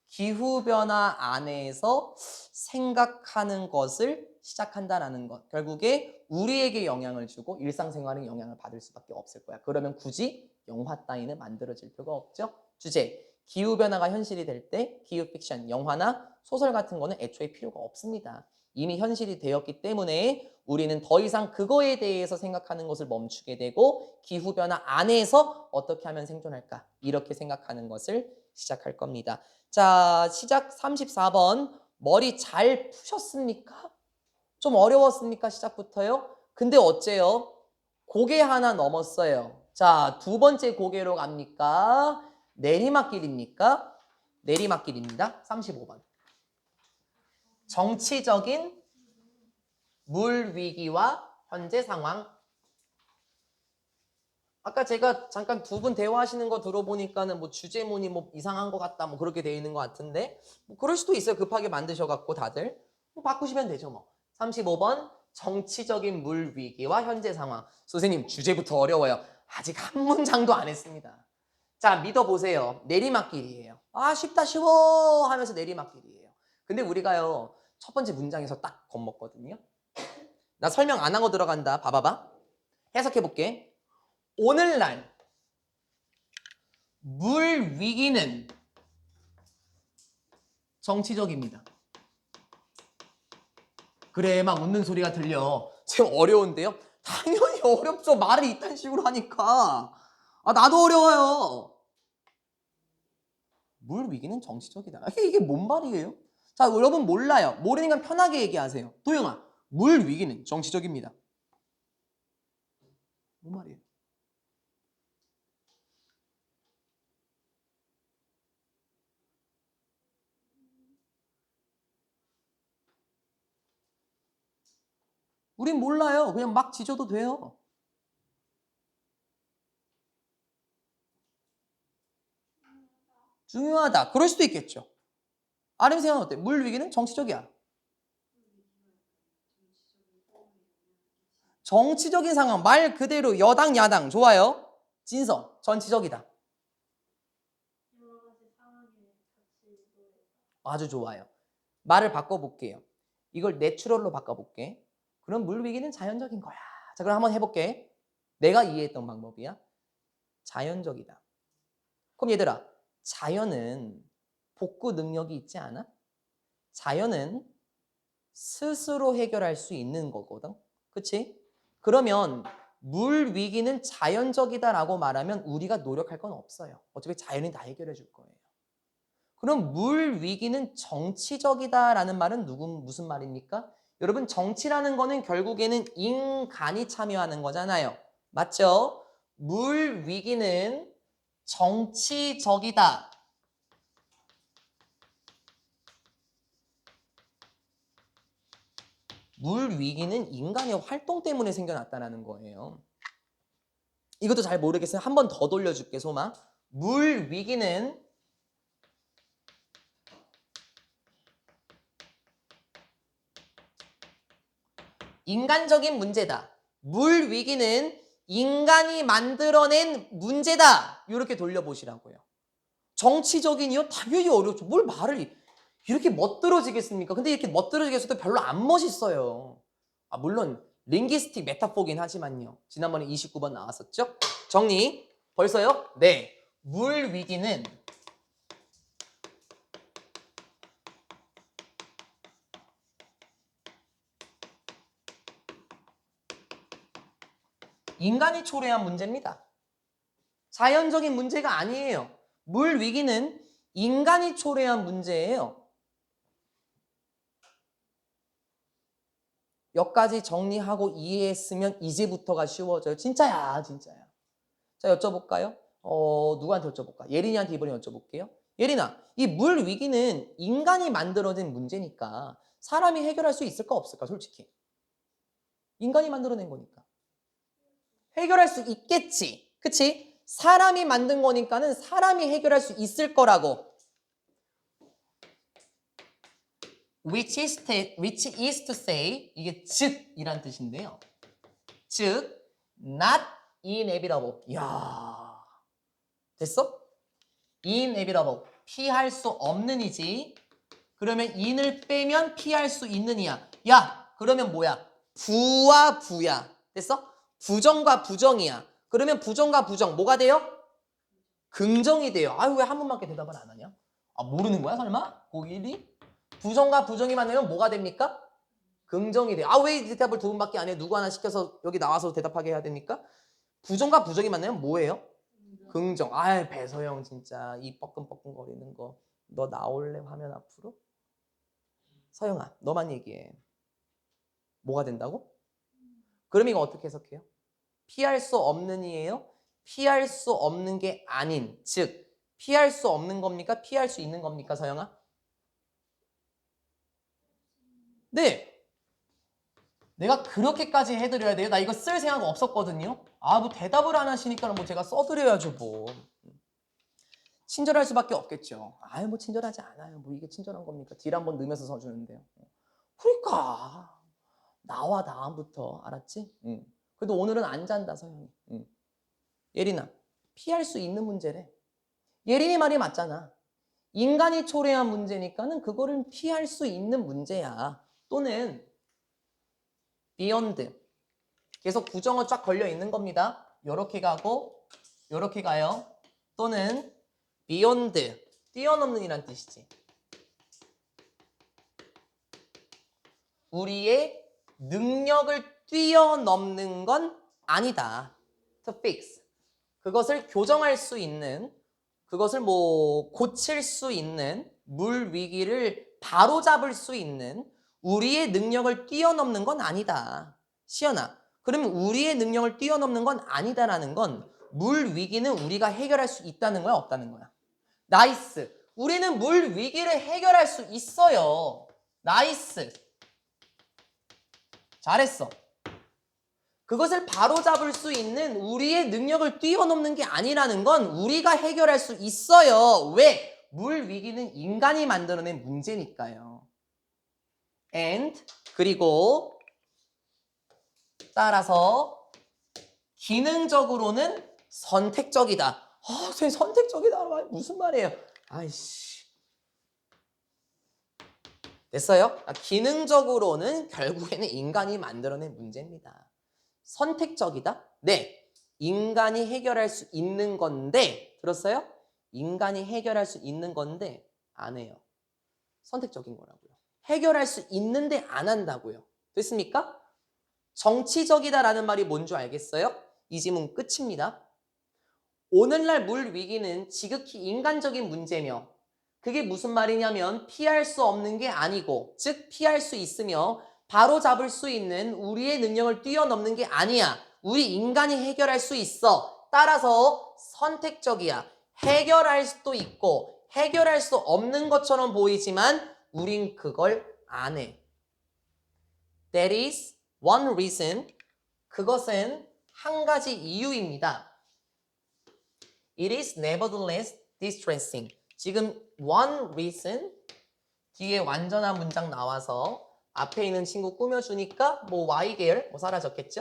기후변화 안에서 생각하는 것을 시작한다라는 것. 결국에 우리에게 영향을 주고 일상생활에 영향을 받을 수밖에 없을 거야. 그러면 굳이 영화 따위는 만들어질 필요가 없죠. 주제, 기후변화가 현실이 될 때 기후 픽션, 영화나 소설 같은 거는 애초에 필요가 없습니다. 이미 현실이 되었기 때문에 우리는 더 이상 그거에 대해서 생각하는 것을 멈추게 되고 기후변화 안에서 어떻게 하면 생존할까? 이렇게 생각하는 것을 시작할 겁니다. 자, 시작 34번. 머리 잘 푸셨습니까? 좀 어려웠습니까? 시작부터요? 근데 어째요? 고개 하나 넘었어요. 자, 두 번째 고개로 갑니까? 내리막길입니까? 내리막길입니다. 35번. 정치적인 물 위기와 현재 상황. 아까 제가 잠깐 두 분 대화하시는 거 들어보니까는 뭐 주제문이 뭐 이상한 것 같다 뭐 그렇게 돼 있는 것 같은데 뭐 그럴 수도 있어요. 급하게 만드셔갖고 다들 뭐 바꾸시면 되죠 뭐. 35번 정치적인 물 위기와 현재 상황. 선생님 주제부터 어려워요. 아직 한 문장도 안 했습니다. 자 믿어보세요. 내리막길이에요. 쉽다 쉬워 하면서 내리막길이에요. 근데 우리가요 첫 번째 문장에서 딱 겁먹거든요. 나 설명 안 하고 들어간다. 봐봐봐. 해석해볼게. 오늘날 물 위기는 정치적입니다. 그래 막 웃는 소리가 들려. 지금 어려운데요? 당연히 어렵죠. 말을 이딴 식으로 하니까. 나도 어려워요. 물 위기는 정치적이다. 이게 뭔 말이에요? 자 여러분 몰라요. 모르니까 편하게 얘기하세요. 도영아, 물 위기는 정치적입니다. 뭔 말이에요? 우린 몰라요. 그냥 막 지져도 돼요. 중요하다. 그럴 수도 있겠죠. 아름 생각은 어때? 물 위기는 정치적이야. 정치적인 상황, 말 그대로 여당, 야당, 좋아요. 진성, 정치적이다. 아주 좋아요. 말을 바꿔볼게요. 이걸 내추럴로 바꿔볼게. 그럼 물 위기는 자연적인 거야. 자, 그럼 한번 해볼게. 내가 이해했던 방법이야. 자연적이다. 그럼 얘들아, 자연은 복구 능력이 있지 않아? 자연은 스스로 해결할 수 있는 거거든. 그치? 그러면 물 위기는 자연적이다라고 말하면 우리가 노력할 건 없어요. 어차피 자연이 다 해결해 줄 거예요. 그럼 물 위기는 정치적이다라는 말은 무슨 말입니까? 여러분, 정치라는 거는 결국에는 인간이 참여하는 거잖아요. 맞죠? 물 위기는 정치적이다. 물 위기는 인간의 활동 때문에 생겨났다는 거예요. 이것도 잘 모르겠어요. 한 번 더 돌려줄게, 소마. 물 위기는 인간적인 문제다. 물 위기는 인간이 만들어낸 문제다. 이렇게 돌려보시라고요. 정치적인이요? 당연히 어렵죠. 뭘 말을 이렇게 멋들어지겠습니까? 근데 이렇게 멋들어지겠어도 별로 안 멋있어요. 아, 물론 링기스틱 메타포긴 하지만요. 지난번에 29번 나왔었죠? 정리. 벌써요? 네. 물 위기는 인간이 초래한 문제입니다. 자연적인 문제가 아니에요. 물 위기는 인간이 초래한 문제예요. 여기까지 정리하고 이해했으면 이제부터가 쉬워져요. 진짜야, 진짜야. 자, 여쭤볼까요? 누구한테 여쭤볼까? 예린이한테 이번에 여쭤볼게요. 예린아, 이 물 위기는 인간이 만들어낸 문제니까 사람이 해결할 수 있을까 없을까, 솔직히? 인간이 만들어낸 거니까. 해결할 수 있겠지. 그치? 사람이 만든 거니까는 사람이 해결할 수 있을 거라고. Which is to say, 이게 즉이란 뜻인데요. 즉, not inevitable. 이야, 됐어? inevitable. 피할 수 없는 이지. 그러면 in을 빼면 피할 수 있는 이야. 야, 그러면 뭐야? 부와 부야. 됐어? 부정과 부정이야. 그러면 부정과 부정 뭐가 돼요? 긍정이 돼요. 아유, 왜 한 번밖에 대답을 안 하냐? 아, 모르는 거야, 설마? 고일이? 부정과 부정이 만나면 뭐가 됩니까? 긍정이 돼요. 아, 왜 대답을 두 번밖에 안 해? 누구 하나 시켜서 여기 나와서 대답하게 해야 됩니까? 부정과 부정이 만나면 뭐예요? 긍정. 아, 배서영 진짜 이 뻐끔뻐끔거리는 거. 너 나올래 화면 앞으로? 서영아, 너만 얘기해. 뭐가 된다고? 그럼 이거 어떻게 해석해요? 피할 수 없는 이에요? 피할 수 없는 게 아닌, 즉 피할 수 없는 겁니까? 피할 수 있는 겁니까, 서영아? 네. 내가 그렇게까지 해드려야 돼요? 나 이거 쓸 생각 없었거든요. 아, 뭐 대답을 안 하시니까 뭐 제가 써드려야죠, 뭐. 친절할 수밖에 없겠죠. 아유, 뭐 친절하지 않아요. 뭐 이게 친절한 겁니까? 딜 한번 넣으면서 써주는데요. 그러니까 나와 다음부터 알았지? 응. 그래도 오늘은 안 잔다, 서영이. 응. 예린아, 피할 수 있는 문제래. 예린이 말이 맞잖아. 인간이 초래한 문제니까는 그거를 피할 수 있는 문제야. 또는 beyond. 계속 구정어 쫙 걸려 있는 겁니다. 요렇게 가고 요렇게 가요. 또는 beyond. 뛰어넘는 이란 뜻이지. 우리의 능력을 뛰어넘는 건 아니다. To fix. 그것을 교정할 수 있는, 그것을 뭐 고칠 수 있는, 물 위기를 바로잡을 수 있는 우리의 능력을 뛰어넘는 건 아니다. 시연아, 그러면 우리의 능력을 뛰어넘는 건 아니다라는 건 물 위기는 우리가 해결할 수 있다는 거야, 없다는 거야? 나이스. 우리는 물 위기를 해결할 수 있어요. 나이스. 잘했어. 그것을 바로잡을 수 있는 우리의 능력을 뛰어넘는 게 아니라는 건 우리가 해결할 수 있어요. 왜? 물 위기는 인간이 만들어낸 문제니까요. And 그리고 따라서 기능적으로는 선택적이다. 선생님 선택적이다. 무슨 말이에요? 아이씨. 됐어요? 기능적으로는 결국에는 인간이 만들어낸 문제입니다. 선택적이다? 네. 인간이 해결할 수 있는 건데, 들었어요? 인간이 해결할 수 있는 건데 안 해요. 선택적인 거라고요. 해결할 수 있는데 안 한다고요. 됐습니까? 정치적이다라는 말이 뭔 줄 알겠어요? 이 지문 끝입니다. 오늘날 물 위기는 지극히 인간적인 문제며 그게 무슨 말이냐면 피할 수 없는 게 아니고 즉 피할 수 있으며 바로 잡을 수 있는 우리의 능력을 뛰어넘는 게 아니야. 우리 인간이 해결할 수 있어. 따라서 선택적이야. 해결할 수도 있고 해결할 수 없는 것처럼 보이지만 우린 그걸 안 해. That is one reason. 그것은 한 가지 이유입니다. It is nevertheless distressing. 지금 one reason 뒤에 완전한 문장 나와서 앞에 있는 친구 꾸며주니까 뭐 y 계열 뭐 사라졌겠죠?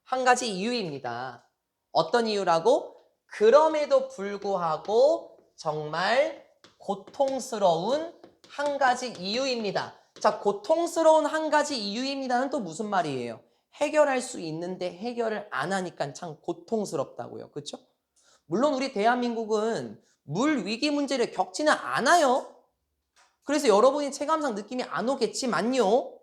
한 가지 이유입니다. 어떤 이유라고? 그럼에도 불구하고 정말 고통스러운 한 가지 이유입니다. 자, 고통스러운 한 가지 이유입니다는 또 무슨 말이에요? 해결할 수 있는데 해결을 안 하니까 참 고통스럽다고요. 그렇죠? 물론 우리 대한민국은 물 위기 문제를 겪지는 않아요. 그래서 여러분이 체감상 느낌이 안 오겠지만요.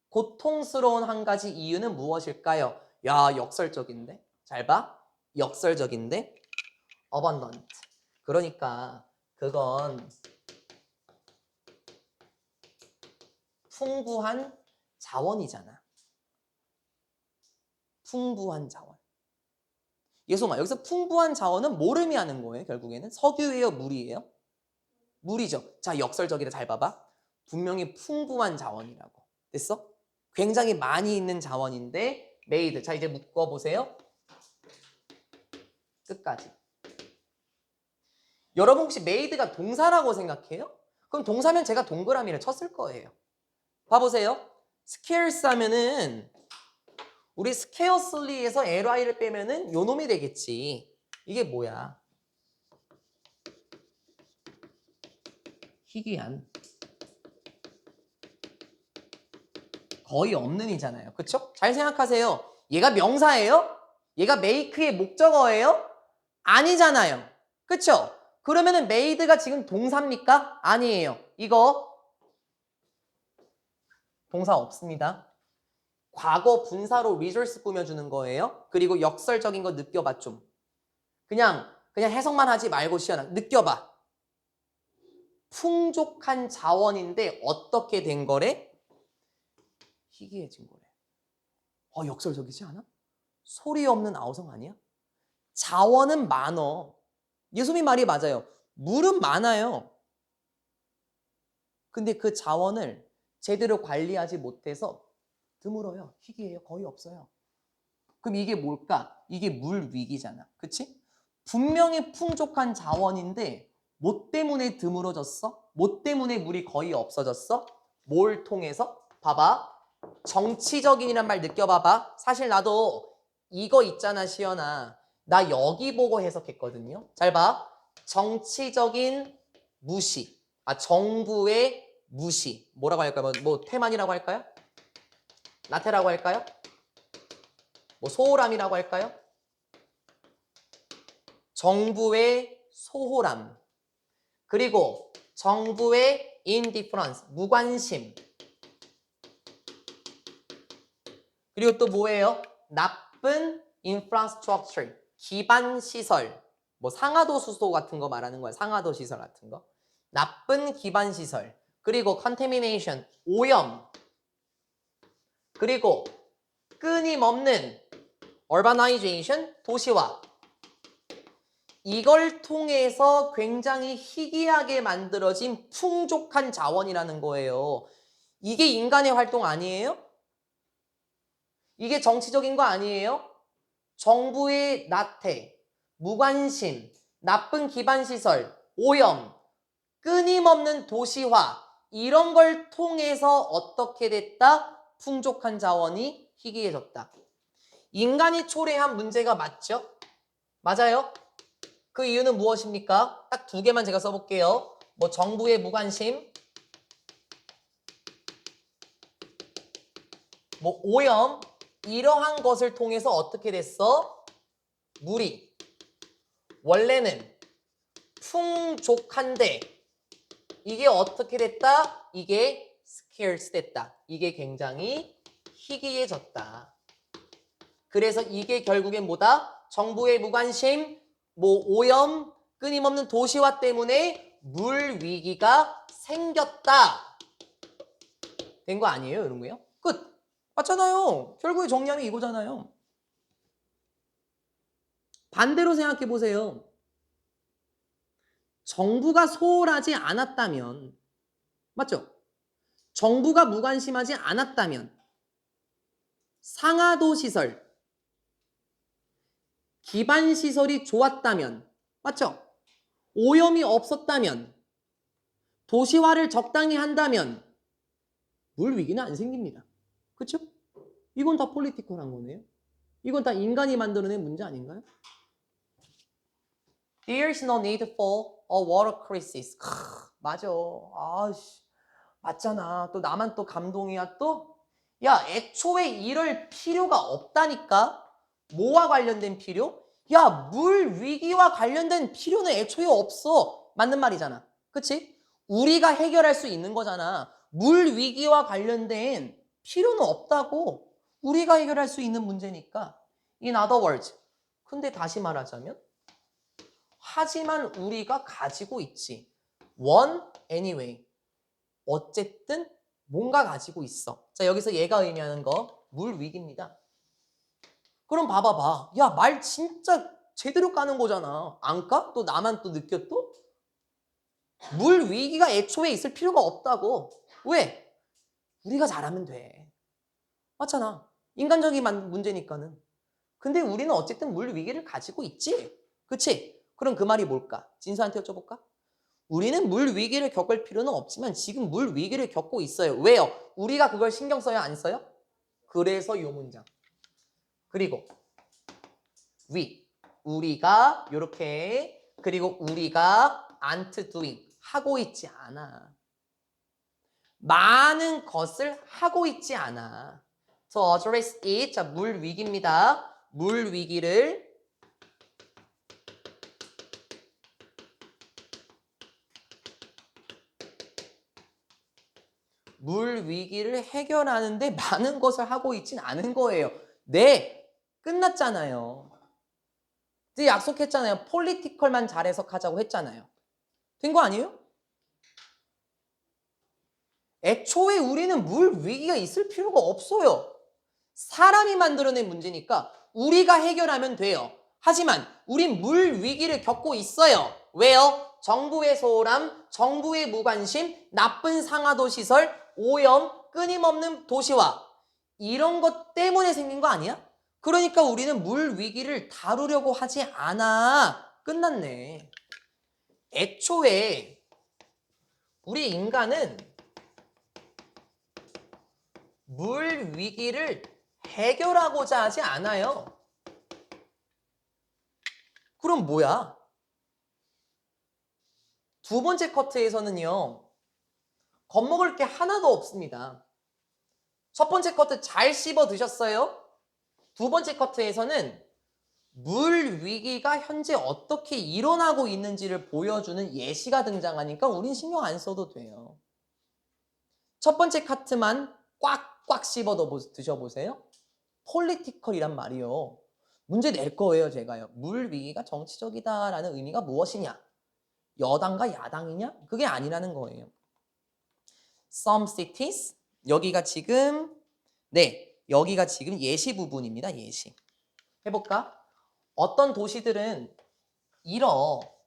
고통스러운 한 가지 이유는 무엇일까요? 야, 역설적인데? 잘 봐. 역설적인데? abundant. 그러니까 그건 풍부한 자원이잖아. 풍부한 자원. 예수마, 여기서 풍부한 자원은 뭘 의미하는 거예요? 결국에는 석유예요? 물이에요? 물이죠. 자, 역설적이라 잘 봐봐. 분명히 풍부한 자원이라고. 됐어? 굉장히 많이 있는 자원인데 made. 자, 이제 묶어보세요. 끝까지. 여러분 혹시 made가 동사라고 생각해요? 그럼 동사면 제가 동그라미를 쳤을 거예요. 봐보세요. scarce 하면은 우리 scarcely에서 ly를 빼면은 요 놈이 되겠지. 이게 뭐야? 희귀한. 거의 없는 이잖아요. 그쵸? 잘 생각하세요. 얘가 명사예요? 얘가 make의 목적어예요? 아니잖아요. 그쵸? 그러면은 made가 지금 동사입니까? 아니에요. 이거 동사 없습니다. 과거 분사로 resource 꾸며주는 거예요. 그리고 역설적인 거 느껴봐 좀. 그냥 해석만 하지 말고 시연아. 느껴봐. 풍족한 자원인데 어떻게 된 거래? 희귀해진 거래. 역설적이지 않아? 소리 없는 아우성 아니야? 자원은 많어. 예수님 말이 맞아요. 물은 많아요. 근데 그 자원을 제대로 관리하지 못해서 드물어요. 희귀해요. 거의 없어요. 그럼 이게 뭘까? 이게 물 위기잖아. 그치? 분명히 풍족한 자원인데 뭐 때문에 드물어졌어? 뭐 때문에 물이 거의 없어졌어? 뭘 통해서? 봐봐. 정치적인이란 말 느껴봐봐. 사실 나도 이거 있잖아, 시연아. 나 여기 보고 해석했거든요. 잘 봐. 정치적인 무시. 정부의 무시. 뭐라고 할까요? 뭐 태만이라고 할까요? 나태라고 할까요? 뭐 소홀함이라고 할까요? 정부의 소홀함. 그리고 정부의 indifference, 무관심. 그리고 또 뭐예요? 나쁜 infrastructure, 기반 시설. 뭐 상하도 수소 같은 거 말하는 거야. 상하도 시설 같은 거. 나쁜 기반 시설. 그리고 contamination, 오염. 그리고 끊임없는 urbanization, 도시화. 이걸 통해서 굉장히 희귀하게 만들어진 풍족한 자원이라는 거예요. 이게 인간의 활동 아니에요? 이게 정치적인 거 아니에요? 정부의 나태, 무관심, 나쁜 기반시설, 오염, 끊임없는 도시화 이런 걸 통해서 어떻게 됐다? 풍족한 자원이 희귀해졌다. 인간이 초래한 문제가 맞죠? 맞아요? 그 이유는 무엇입니까? 딱 두 개만 제가 써볼게요. 뭐 정부의 무관심, 뭐 오염 이러한 것을 통해서 어떻게 됐어? 물이 원래는 풍족한데 이게 어떻게 됐다? 이게 scarce 됐다. 이게 굉장히 희귀해졌다. 그래서 이게 결국엔 뭐다? 정부의 무관심, 뭐 오염, 끊임없는 도시화 때문에 물 위기가 생겼다. 된 거 아니에요, 이런 거요? 끝. 맞잖아요. 결국에 정리하면 이거잖아요. 반대로 생각해 보세요. 정부가 소홀하지 않았다면, 맞죠? 정부가 무관심하지 않았다면, 상하도 시설, 기반 시설이 좋았다면, 맞죠? 오염이 없었다면, 도시화를 적당히 한다면 물 위기는 안 생깁니다. 그렇죠? 이건 다 폴리티컬한 거네요. 이건 다 인간이 만들어낸 문제 아닌가요? There's no need for a water crisis. 맞아. 아씨, 맞잖아. 또 나만 또 감동이야 또? 야, 애초에 이럴 필요가 없다니까? 뭐와 관련된 필요? 야, 물 위기와 관련된 필요는 애초에 없어. 맞는 말이잖아. 그치? 우리가 해결할 수 있는 거잖아. 물 위기와 관련된 필요는 없다고. 우리가 해결할 수 있는 문제니까. In other words. 근데 다시 말하자면 하지만 우리가 가지고 있지. One anyway. 어쨌든 뭔가 가지고 있어. 자, 여기서 얘가 의미하는 거 물 위기입니다. 그럼 봐봐봐. 야, 말 진짜 제대로 까는 거잖아. 안 까? 또 나만 또 느껴 또? 물 위기가 애초에 있을 필요가 없다고. 왜? 우리가 잘하면 돼. 맞잖아. 인간적인 문제니까는. 근데 우리는 어쨌든 물 위기를 가지고 있지. 그치? 그럼 그 말이 뭘까? 진수한테 여쭤볼까? 우리는 물 위기를 겪을 필요는 없지만 지금 물 위기를 겪고 있어요. 왜요? 우리가 그걸 신경 써요? 안 써요? 그래서 이 문장. 그리고 우리가 이렇게 그리고 우리가 aren't doing 하고 있지 않아. 많은 것을 하고 있지 않아. So address it. 자, 물 위기입니다. 물 위기를 해결하는데 많은 것을 하고 있진 않은 거예요. 네, 끝났잖아요. 이제 약속했잖아요. 폴리티컬만 잘 해석하자고 했잖아요. 된 거 아니에요? 애초에 우리는 물 위기가 있을 필요가 없어요. 사람이 만들어낸 문제니까 우리가 해결하면 돼요. 하지만 우린 물 위기를 겪고 있어요. 왜요? 정부의 소홀함, 정부의 무관심, 나쁜 상하도 시설, 오염, 끊임없는 도시화 이런 것 때문에 생긴 거 아니야? 그러니까 우리는 물 위기를 다루려고 하지 않아. 끝났네. 애초에 우리 인간은 물 위기를 해결하고자 하지 않아요. 그럼 뭐야? 두 번째 커트에서는요. 겁먹을 게 하나도 없습니다. 첫 번째 커트 잘 씹어 드셨어요? 두 번째 커트에서는 물 위기가 현재 어떻게 일어나고 있는지를 보여주는 예시가 등장하니까 우린 신경 안 써도 돼요. 첫 번째 카트만 꽉꽉 씹어 드셔보세요. 폴리티컬이란 말이요. 문제 낼 거예요, 제가요. 물 위기가 정치적이다라는 의미가 무엇이냐? 여당과 야당이냐? 그게 아니라는 거예요. Some cities, 여기가 지금 예시 부분입니다. 예시. 해볼까? 어떤 도시들은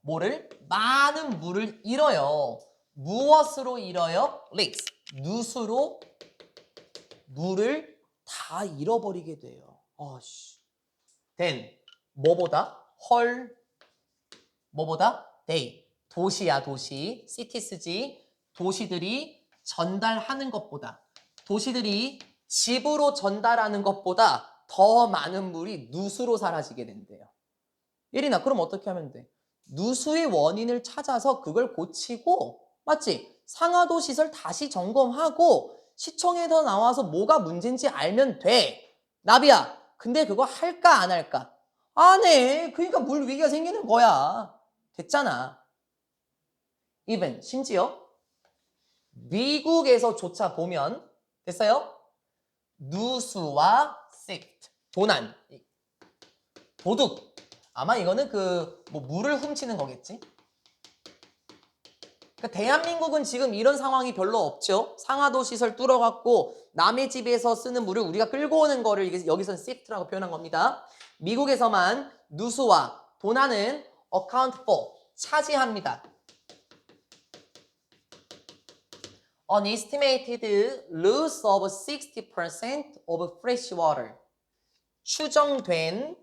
뭐를? 많은 물을 잃어요. 무엇으로 잃어요? leaks. 누수로 물을 다 잃어버리게 돼요. then 뭐보다? 헐 뭐보다? they 도시야 도시 cities지 도시들이 전달하는 것보다 도시들이 집으로 전달하는 것보다 더 많은 물이 누수로 사라지게 된대요. 예린아 그럼 어떻게 하면 돼? 누수의 원인을 찾아서 그걸 고치고 맞지? 상하도 시설 다시 점검하고 시청에서 나와서 뭐가 문제인지 알면 돼. 나비야 근데 그거 할까 안 할까? 안 해. 그러니까 물 위기가 생기는 거야. 됐잖아. even 심지어 미국에서조차 보면 됐어요? 누수와 sift 도난 도둑 아마 이거는 뭐 물을 훔치는 거겠지? 그러니까 대한민국은 지금 이런 상황이 별로 없죠. 상하도 시설 뚫어갖고 남의 집에서 쓰는 물을 우리가 끌고 오는 거를 여기서는 sift라고 표현한 겁니다. 미국에서만 누수와 도난은 account for 차지합니다. An estimated loss of 60% of fresh water. 추정된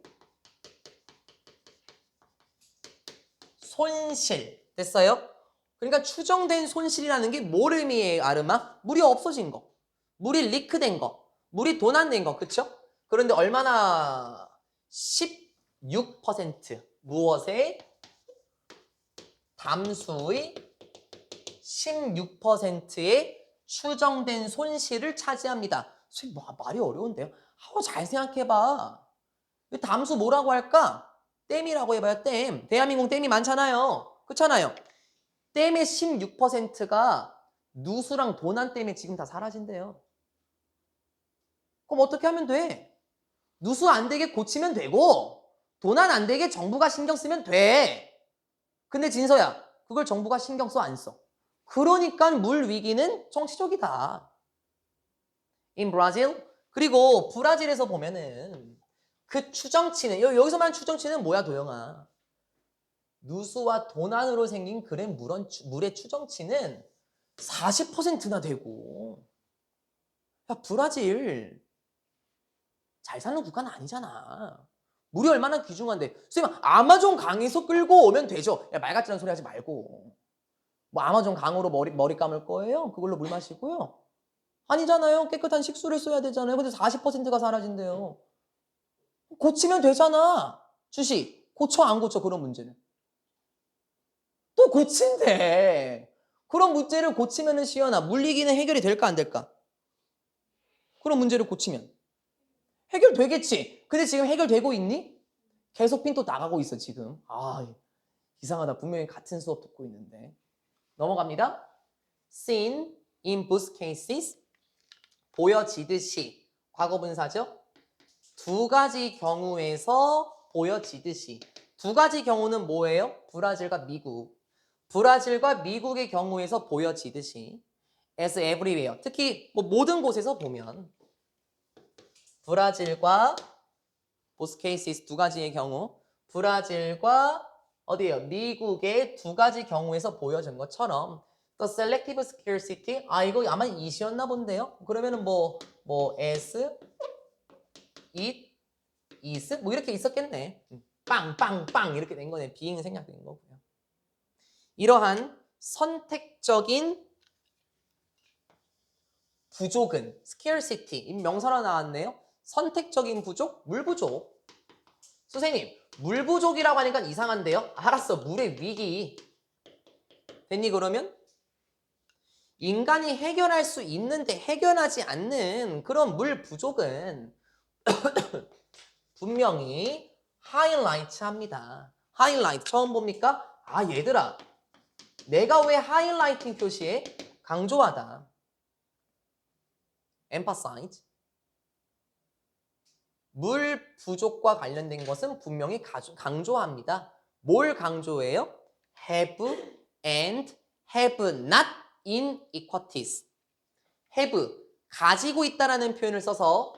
손실. 됐어요? 그러니까 추정된 손실이라는 게 뭘 의미해요, 아르마? 물이 없어진 거. 물이 리크된 거. 물이 도난된 거. 그쵸? 그런데 얼마나 16% 무엇의? 담수의 16%의 추정된 손실을 차지합니다. 선생님, 말이 어려운데요? 잘 생각해봐. 담수 뭐라고 할까? 댐이라고 해봐요, 댐. 대한민국 댐이 많잖아요. 그렇잖아요. 댐의 16%가 누수랑 도난 때문에 지금 다 사라진대요. 그럼 어떻게 하면 돼? 누수 안 되게 고치면 되고 도난 안 되게 정부가 신경 쓰면 돼. 근데 진서야, 그걸 정부가 신경 써 안 써? 그러니까 물 위기는 정치적이다. In Brazil. 그리고 브라질에서 보면은 그 추정치는 여기서만 추정치는 뭐야 도영아? 누수와 도난으로 생긴 그랜 물의 추정치는 40%나 되고 야 브라질 잘 사는 국가는 아니잖아. 물이 얼마나 귀중한데 선생님 아마존 강에서 끌고 오면 되죠. 야 말 같지 않은 소리 하지 말고 뭐 아마존 강으로 머리 감을 거예요? 그걸로 물 마시고요? 아니잖아요. 깨끗한 식수를 써야 되잖아요. 근데 40%가 사라진대요. 고치면 되잖아. 주식 고쳐 안 고쳐 그런 문제는. 또 고친대. 그런 문제를 고치면은 시연아 물리기는 해결이 될까 안 될까? 그런 문제를 고치면 해결되겠지. 근데 지금 해결되고 있니? 계속 핀 또 나가고 있어 지금. 이상하다. 분명히 같은 수업 듣고 있는데. 넘어갑니다. Seen in both cases 보여지듯이 과거분사죠. 두 가지 경우에서 보여지듯이 두 가지 경우는 뭐예요? 브라질과 미국. 브라질과 미국의 경우에서 보여지듯이 as everywhere. 특히 모든 곳에서 보면 브라질과 both cases 두 가지의 경우 브라질과 어디예요? 미국의 두 가지 경우에서 보여진 것처럼 the selective scarcity 이거 아마 이시였나 본데요. 그러면은 as it is 이렇게 있었겠네. 빵빵빵 이렇게 된 거네. being 생략된 거고요. 이러한 선택적인 부족은 scarcity 명사로 나왔네요. 선택적인 부족, 물 부족. 선생님, 물 부족이라고 하니까 이상한데요? 알았어, 물의 위기. 됐니 그러면? 인간이 해결할 수 있는데 해결하지 않는 그런 물 부족은 분명히 하이라이트 합니다. 하이라이트 처음 봅니까? 얘들아, 내가 왜 하이라이팅 표시해? 강조하다. emphasize. 물 부족과 관련된 것은 분명히 강조합니다. 뭘 강조해요? have and have not inequalities. have, 가지고 있다라는 표현을 써서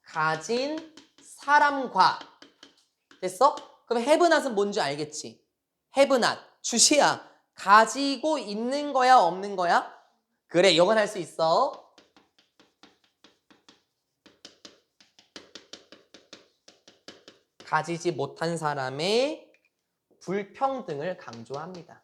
가진 사람과 됐어? 그럼 have not은 뭔지 알겠지? have not, 주시야. 가지고 있는 거야 없는 거야? 그래, 이건 할 수 있어. 가지지 못한 사람의 불평등을 강조합니다.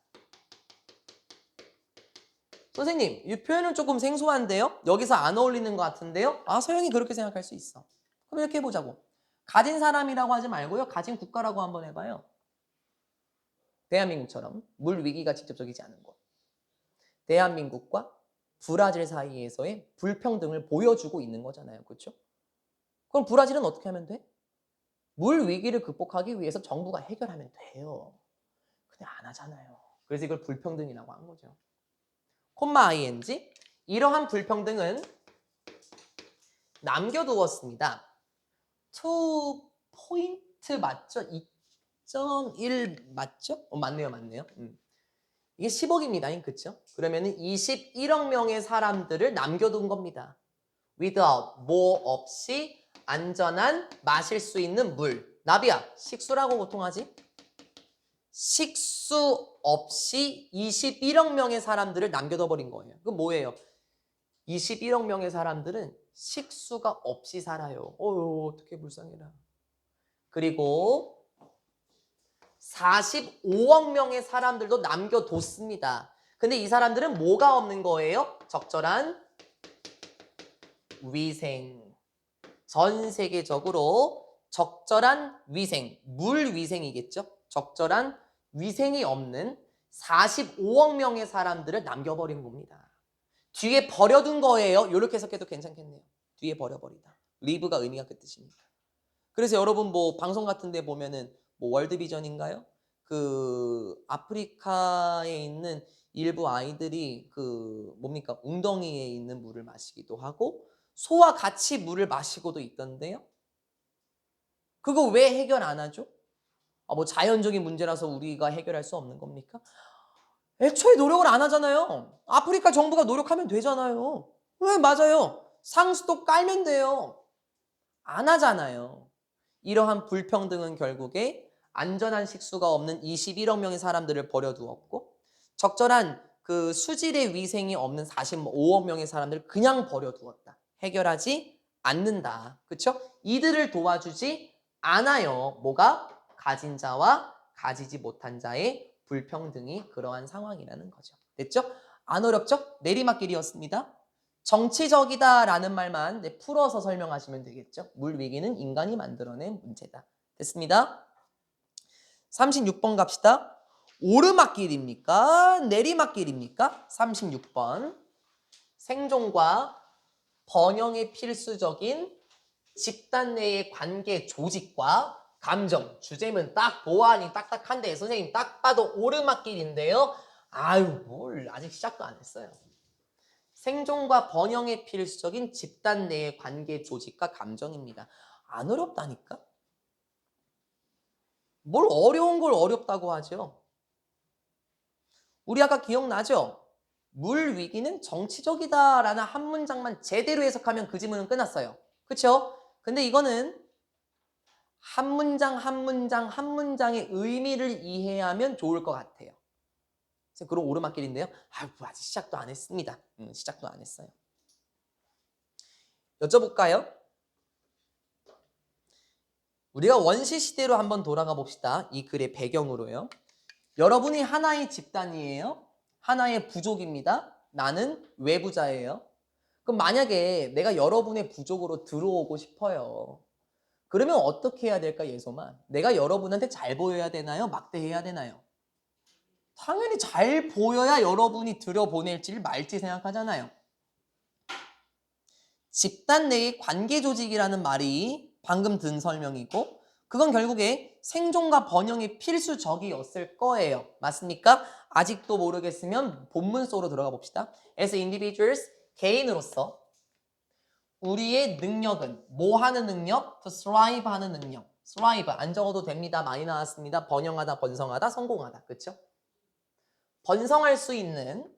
선생님, 이 표현은 조금 생소한데요? 여기서 안 어울리는 것 같은데요? 아, 서영이 그렇게 생각할 수 있어. 그럼 이렇게 해보자고. 가진 사람이라고 하지 말고요. 가진 국가라고 한번 해봐요. 대한민국처럼 물 위기가 직접적이지 않은 곳. 대한민국과 브라질 사이에서의 불평등을 보여주고 있는 거잖아요. 그렇죠? 그럼 브라질은 어떻게 하면 돼? 물 위기를 극복하기 위해서 정부가 해결하면 돼요. 근데 안 하잖아요. 그래서 이걸 불평등이라고 한 거죠. 콤마 ing. 이러한 불평등은 남겨두었습니다. 2포인트 맞죠? 2.1 맞죠? 맞네요, 맞네요. 이게 10억입니다. 그쵸? 그러면은 21억 명의 사람들을 남겨둔 겁니다. without, 뭐 없이 안전한 마실 수 있는 물. 나비야, 식수라고 보통 하지? 식수 없이 21억 명의 사람들을 남겨둬 버린 거예요. 그건 뭐예요? 21억 명의 사람들은 식수가 없이 살아요. 어떻게 불쌍해라. 그리고 45억 명의 사람들도 남겨뒀습니다. 근데 이 사람들은 뭐가 없는 거예요? 적절한 위생. 전 세계적으로 적절한 위생, 물 위생이겠죠? 적절한 위생이 없는 45억 명의 사람들을 남겨버린 겁니다. 뒤에 버려둔 거예요. 이렇게 해석해도 괜찮겠네요. 뒤에 버려버리다. 리브가 의미가 그 뜻입니다. 그래서 여러분 뭐 방송 같은 데 보면은 뭐 월드비전인가요? 그 아프리카에 있는 일부 아이들이 그 뭡니까? 웅덩이에 있는 물을 마시기도 하고 소와 같이 물을 마시고도 있던데요. 그거 왜 해결 안 하죠? 뭐 자연적인 문제라서 우리가 해결할 수 없는 겁니까? 애초에 노력을 안 하잖아요. 아프리카 정부가 노력하면 되잖아요. 왜? 맞아요. 상수도 깔면 돼요. 안 하잖아요. 이러한 불평등은 결국에 안전한 식수가 없는 21억 명의 사람들을 버려두었고 적절한 그 수질의 위생이 없는 45억 명의 사람들을 그냥 버려두었다. 해결하지 않는다. 그렇죠? 이들을 도와주지 않아요. 뭐가? 가진 자와 가지지 못한 자의 불평등이 그러한 상황이라는 거죠. 됐죠? 안 어렵죠? 내리막길이었습니다. 정치적이다라는 말만 풀어서 설명하시면 되겠죠. 물 위기는 인간이 만들어낸 문제다. 됐습니다. 36번 갑시다. 오르막길입니까? 내리막길입니까? 36번. 생존과 번영에 필수적인 집단 내의 관계 조직과 감정. 주제는 딱 보안이 딱딱한데 선생님 딱 봐도 오르막길인데요. 아유 뭘 아직 시작도 안 했어요. 생존과 번영에 필수적인 집단 내의 관계 조직과 감정입니다. 안 어렵다니까? 뭘 어려운 걸 어렵다고 하죠? 우리 아까 기억나죠? 물 위기는 정치적이다라는 한 문장만 제대로 해석하면 그 지문은 끝났어요. 그렇죠? 근데 이거는 한 문장 한 문장 한 문장의 의미를 이해하면 좋을 것 같아요. 그런 오르막길인데요. 아직 시작도 안 했습니다. 시작도 안 했어요. 여쭤볼까요? 우리가 원시 시대로 한번 돌아가 봅시다. 이 글의 배경으로요. 여러분이 하나의 집단이에요. 하나의 부족입니다. 나는 외부자예요. 그럼 만약에 내가 여러분의 부족으로 들어오고 싶어요. 그러면 어떻게 해야 될까, 예소만? 내가 여러분한테 잘 보여야 되나요? 막대해야 되나요? 당연히 잘 보여야 여러분이 들여보낼지 말지 생각하잖아요. 집단 내의 관계 조직이라는 말이 방금 든 설명이고 그건 결국에 생존과 번영의 필수적이었을 거예요. 맞습니까? 아직도 모르겠으면 본문 속으로 들어가 봅시다. As individuals, 개인으로서 우리의 능력은 뭐 하는 능력? To thrive 하는 능력. thrive 안 적어도 됩니다. 많이 나왔습니다. 번영하다, 번성하다, 성공하다. 그렇죠? 번성할 수 있는,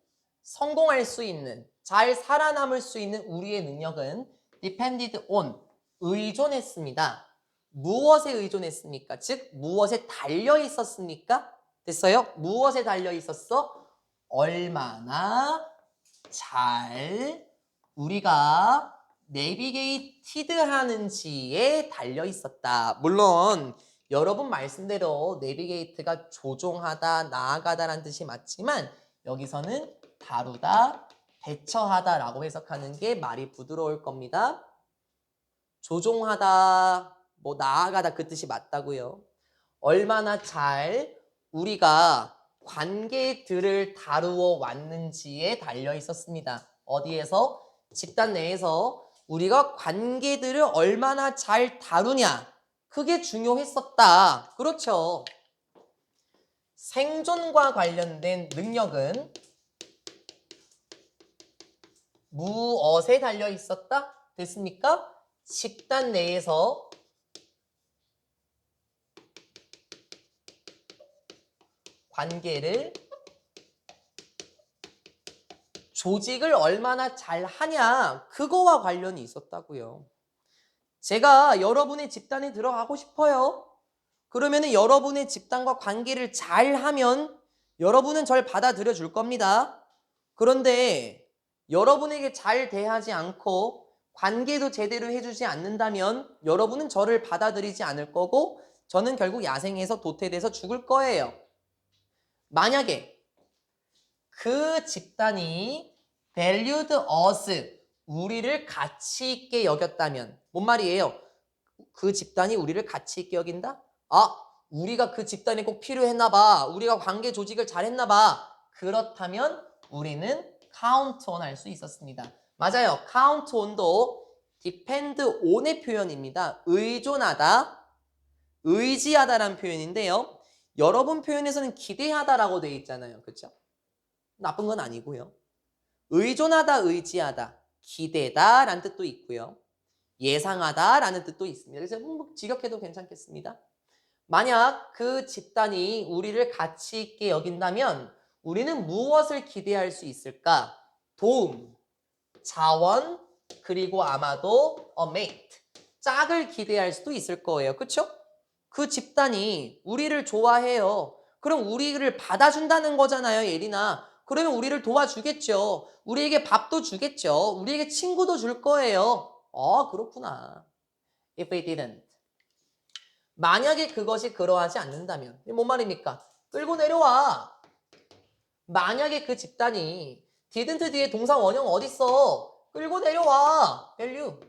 성공할 수 있는, 잘 살아남을 수 있는 우리의 능력은 depended on, 의존했습니다. 무엇에 의존했습니까? 즉 무엇에 달려 있었습니까? 됐어요? 무엇에 달려 있었어? 얼마나 잘 우리가 내비게이티드 하는지에 달려 있었다. 물론 여러분 말씀대로 내비게이트가 조종하다, 나아가다라는 뜻이 맞지만 여기서는 다루다, 대처하다라고 해석하는 게 말이 부드러울 겁니다. 조종하다, 뭐 나아가다 그 뜻이 맞다고요. 얼마나 잘 우리가 관계들을 다루어 왔는지에 달려 있었습니다. 어디에서? 집단 내에서 우리가 관계들을 얼마나 잘 다루냐. 그게 중요했었다. 그렇죠. 생존과 관련된 능력은 무엇에 달려 있었다? 됐습니까? 집단 내에서 관계를 조직을 얼마나 잘 하냐 그거와 관련이 있었다고요. 제가 여러분의 집단에 들어가고 싶어요. 그러면은 여러분의 집단과 관계를 잘 하면 여러분은 절 받아들여 줄 겁니다. 그런데 여러분에게 잘 대하지 않고 관계도 제대로 해주지 않는다면 여러분은 저를 받아들이지 않을 거고 저는 결국 야생에서 도태돼서 죽을 거예요. 만약에 그 집단이 valued us, 우리를 가치 있게 여겼다면 뭔 말이에요? 그 집단이 우리를 가치 있게 여긴다? 아, 우리가 그 집단이 꼭 필요했나 봐. 우리가 관계 조직을 잘했나 봐. 그렇다면 우리는 count on 할 수 있었습니다. 맞아요. count on도 depend on의 표현입니다. 의존하다, 의지하다라는 표현인데요. 여러분 표현에서는 기대하다라고 되어 있잖아요. 그렇죠? 나쁜 건 아니고요. 의존하다, 의지하다, 기대다 라는 뜻도 있고요. 예상하다 라는 뜻도 있습니다. 그래서 뭐 직역해도 괜찮겠습니다. 만약 그 집단이 우리를 가치 있게 여긴다면 우리는 무엇을 기대할 수 있을까? 도움, 자원, 그리고 아마도 a mate, 짝을 기대할 수도 있을 거예요. 그렇죠? 그 집단이 우리를 좋아해요. 그럼 우리를 받아준다는 거잖아요, 예린아. 그러면 우리를 도와주겠죠. 우리에게 밥도 주겠죠. 우리에게 친구도 줄 거예요. 그렇구나. If they didn't. 만약에 그것이 그러하지 않는다면. 이게 뭔 말입니까? 끌고 내려와. 만약에 그 집단이 didn't 뒤에 동사 원형 어딨어? 끌고 내려와. value.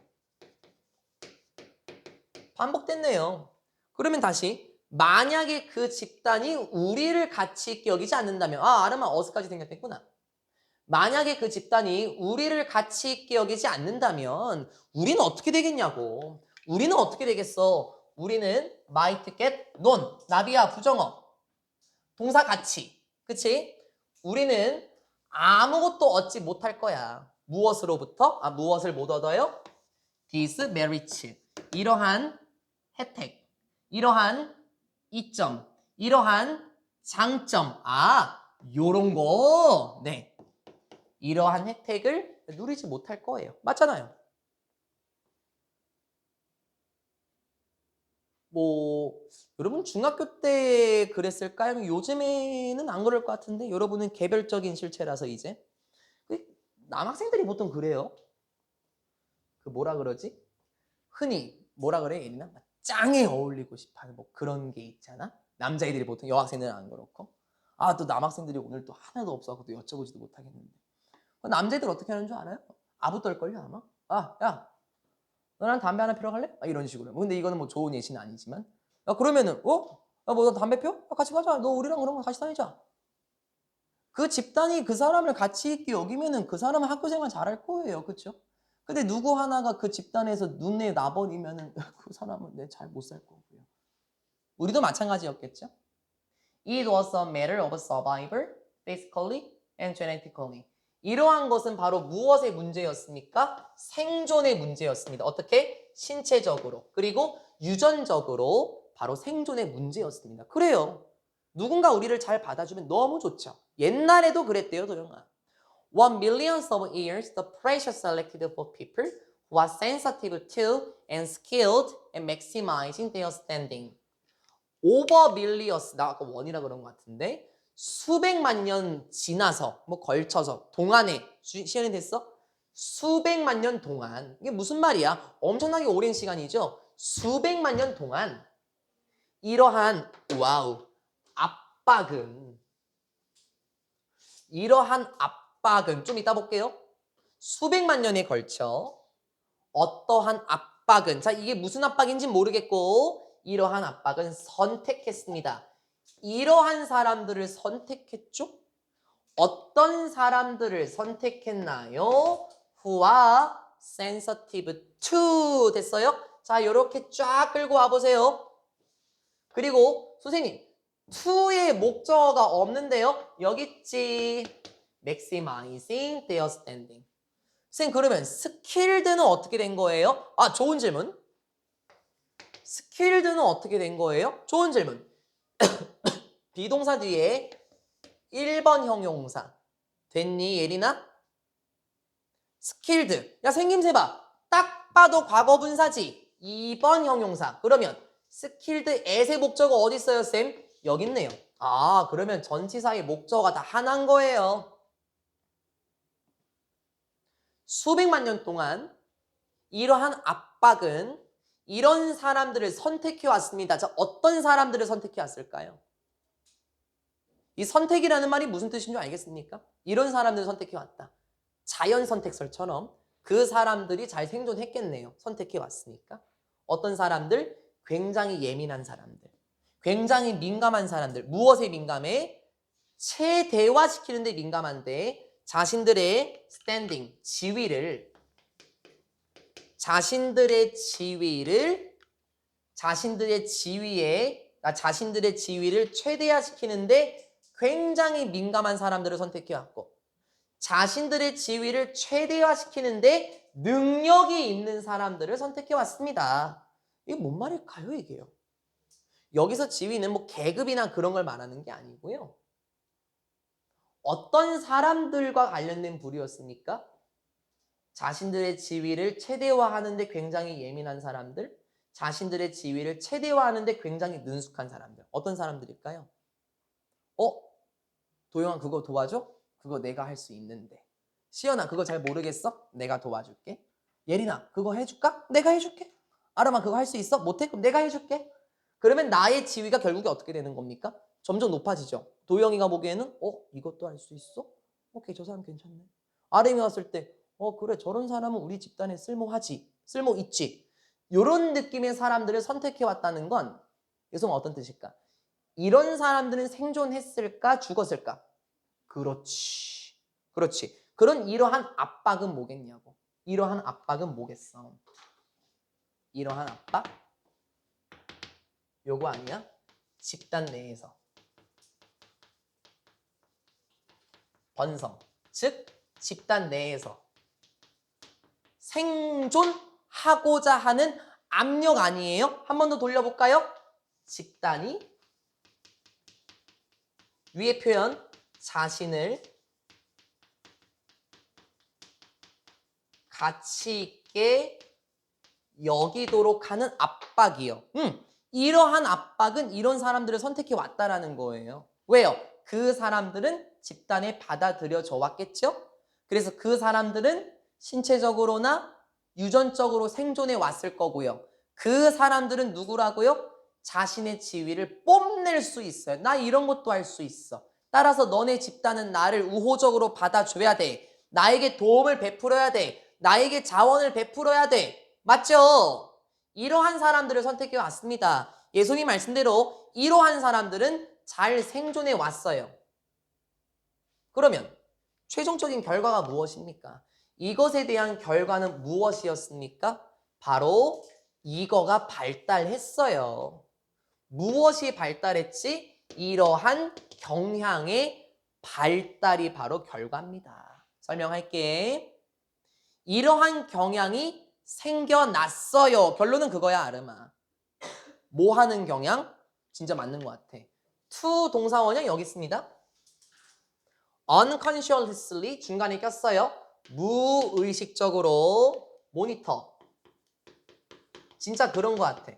반복됐네요. 그러면 다시 만약에 그 집단이 우리를 가치 있게 여기지 않는다면 아름아 어스까지 생겼겠구나. 만약에 그 집단이 우리를 가치 있게 여기지 않는다면 우리는 어떻게 되겠냐고. 우리는 어떻게 되겠어? 우리는 might get none. 나비야 부정어. 동사 가치. 그치? 우리는 아무것도 얻지 못할 거야. 무엇으로부터? 무엇을 못 얻어요? Demerits. 이러한 혜택. 이러한 이점. 이러한 장점. 요런 거. 네. 이러한 혜택을 누리지 못할 거예요. 맞잖아요. 뭐 여러분 중학교 때 그랬을까요? 요즘에는 안 그럴 것 같은데 여러분은 개별적인 실체라서 이제 남학생들이 보통 그래요. 그 뭐라 그러지? 흔히 뭐라 그래 예린아? 짱에 어울리고 싶어하는 뭐 그런 게 있잖아. 남자애들이 보통 여학생들은 안 그렇고. 또 남학생들이 오늘 또 하나도 없어서 또 여쭤보지도 못하겠는데. 남자애들 어떻게 하는 줄 알아요? 아부 떨걸요 아마? 야 너랑 담배 하나 피러 갈래? 이런 식으로. 근데 이거는 뭐 좋은 예시는 아니지만. 그러면은 뭐 너 담배 펴? 같이 가자. 너 우리랑 그런 거 같이 다니자. 그 집단이 그 사람을 가치 있게 여기면은 그 사람은 학교 생활 잘할 거예요. 그렇죠? 근데 누구 하나가 그 집단에서 눈에 놔버리면은 그 사람은 잘 못 살 거고요. 우리도 마찬가지였겠죠? It was a matter of survival, physically and genetically. 이러한 것은 바로 무엇의 문제였습니까? 생존의 문제였습니다. 어떻게? 신체적으로 그리고 유전적으로 바로 생존의 문제였습니다. 그래요. 누군가 우리를 잘 받아주면 너무 좋죠. 옛날에도 그랬대요, 도영아. 1,000,000 of years, the pressure selected for people who are sensitive to and skilled at maximizing their standing. over millions, 나 아까 원이라 그런 것 같은데 수백만 년 지나서 뭐 걸쳐서 동안에 시간이 됐어? 수백만 년 동안 이게 무슨 말이야? 엄청나게 오랜 시간이죠. 수백만 년 동안 이러한 압박은 좀 이따 볼게요. 수백만 년에 걸쳐 어떠한 압박은, 자, 이게 무슨 압박인지 모르겠고 이러한 압박은 선택했습니다. 이러한 사람들을 선택했죠? 어떤 사람들을 선택했나요? Who are sensitive to. 됐어요? 자, 이렇게 쫙 끌고 와보세요. 그리고 선생님, to의 목적어가 없는데요? 여기 있지. maximizing their standing. 선생님, 그러면 skilled는 어떻게 된 거예요? 아, 좋은 질문. skilled는 어떻게 된 거예요? 좋은 질문. 비동사 뒤에 1번 형용사. 됐니, 예린아? skilled. 야, 생김새 봐. 딱 봐도 과거분사지. 2번 형용사. 그러면 skilled at의 목적어 어디 있어요, 쌤? 여기 있네요. 아, 그러면 전치사의 목적어가 다 하나인 거예요. 수백만 년 동안 이러한 압박은 이런 사람들을 선택해 왔습니다. 자, 어떤 사람들을 선택해 왔을까요? 이 선택이라는 말이 무슨 뜻인 줄 알겠습니까? 이런 사람들을 선택해 왔다. 자연 선택설처럼 그 사람들이 잘 생존했겠네요. 선택해 왔으니까. 어떤 사람들? 굉장히 예민한 사람들. 굉장히 민감한 사람들. 무엇에 민감해? 최대화시키는 데 민감한데 자신들의 스탠딩, 자신들의 지위를 최대화시키는데 굉장히 민감한 사람들을 선택해왔고 자신들의 지위를 최대화시키는데 능력이 있는 사람들을 선택해왔습니다. 이게 뭔 말일까요, 이게요? 여기서 지위는 뭐 계급이나 그런 걸 말하는 게 아니고요. 어떤 사람들과 관련된 부류였습니까? 자신들의 지위를 최대화하는데 굉장히 예민한 사람들, 자신들의 지위를 최대화하는데 굉장히 능숙한 사람들. 어떤 사람들일까요? 도영아 그거 도와줘? 그거 내가 할 수 있는데. 시연아 그거 잘 모르겠어? 내가 도와줄게. 예린아 그거 해줄까? 내가 해줄게. 아람아 그거 할 수 있어? 못해? 그럼 내가 해줄게. 그러면 나의 지위가 결국에 어떻게 되는 겁니까? 점점 높아지죠. 도영이가 보기에는 이것도 할 수 있어? 오케이 저 사람 괜찮네. 아람이 왔을 때 그래 저런 사람은 우리 집단에 쓸모하지. 쓸모 있지. 이런 느낌의 사람들을 선택해 왔다는 건 여성 어떤 뜻일까? 이런 사람들은 생존했을까? 죽었을까? 그렇지. 그런 이러한 압박은 뭐겠냐고. 이러한 압박은 뭐겠어? 이러한 압박? 요거 아니야? 집단 내에서. 번성. 즉 집단 내에서 생존하고자 하는 압력 아니에요? 한 번 더 돌려볼까요? 집단이 위의 표현 자신을 가치 있게 여기도록 하는 압박이요. 이러한 압박은 이런 사람들을 선택해 왔다라는 거예요. 왜요? 그 사람들은 집단에 받아들여져 왔겠죠? 그래서 그 사람들은 신체적으로나 유전적으로 생존해 왔을 거고요. 그 사람들은 누구라고요? 자신의 지위를 뽐낼 수 있어요. 나 이런 것도 할 수 있어. 따라서 너네 집단은 나를 우호적으로 받아줘야 돼. 나에게 도움을 베풀어야 돼. 나에게 자원을 베풀어야 돼. 맞죠? 이러한 사람들을 선택해 왔습니다. 예수님 말씀대로 이러한 사람들은 잘 생존해 왔어요. 그러면 최종적인 결과가 무엇입니까? 이것에 대한 결과는 무엇이었습니까? 바로 이거가 발달했어요. 무엇이 발달했지? 이러한 경향의 발달이 바로 결과입니다. 설명할게. 이러한 경향이 생겨났어요. 결론은 그거야, 아름아. 뭐 하는 경향? 진짜 맞는 것 같아. to 동사 원형 여기 있습니다. unconsciously 중간에 꼈어요. 무의식적으로 모니터. 진짜 그런 것 같아.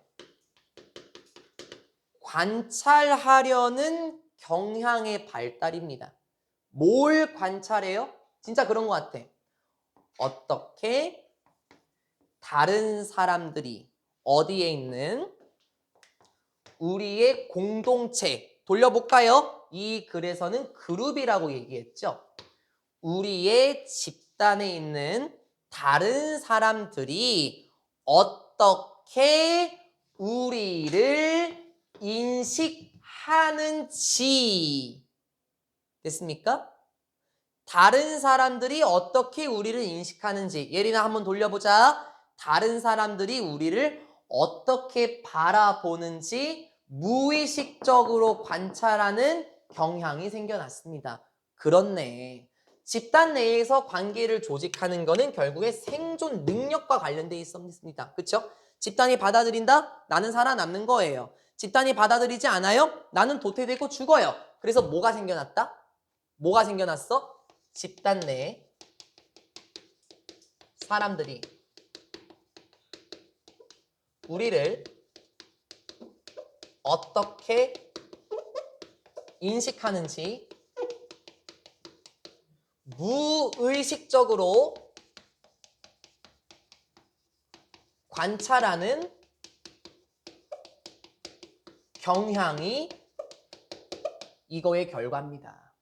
관찰하려는 경향의 발달입니다. 뭘 관찰해요? 진짜 그런 것 같아. 어떻게 다른 사람들이 어디에 있는 우리의 공동체. 돌려볼까요? 이 글에서는 그룹이라고 얘기했죠. 우리의 집단에 있는 다른 사람들이 어떻게 우리를 인식하는지. 됐습니까? 다른 사람들이 어떻게 우리를 인식하는지. 예린아 한번 돌려보자. 다른 사람들이 우리를 어떻게 바라보는지 무의식적으로 관찰하는 경향이 생겨났습니다. 그렇네. 집단 내에서 관계를 조직하는 거는 결국에 생존 능력과 관련돼 있습니다. 그렇죠? 집단이 받아들인다? 나는 살아남는 거예요. 집단이 받아들이지 않아요? 나는 도태되고 죽어요. 그래서 뭐가 생겨났다? 뭐가 생겨났어? 집단 내에 사람들이 우리를 어떻게 인식하는지 무의식적으로 관찰하는 경향이 이거의 결과입니다.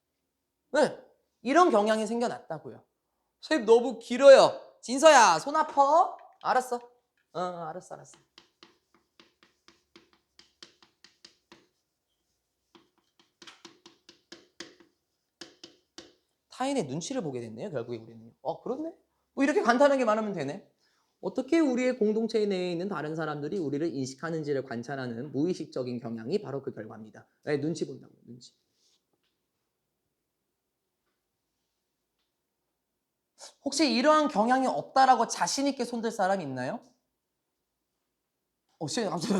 네, 이런 경향이 생겨났다고요. 선생님 너무 길어요. 진서야 손 아파? 알았어. 알았어. 타인의 눈치를 보게 됐네요. 결국에 우리는. 그렇네. 뭐 이렇게 간단하게 말하면 되네. 어떻게 우리의 공동체 내에 있는 다른 사람들이 우리를 인식하는지를 관찰하는 무의식적인 경향이 바로 그 결과입니다. 네, 눈치 본다고요. 눈치. 혹시 이러한 경향이 없다라고 자신 있게 손들 사람 있나요?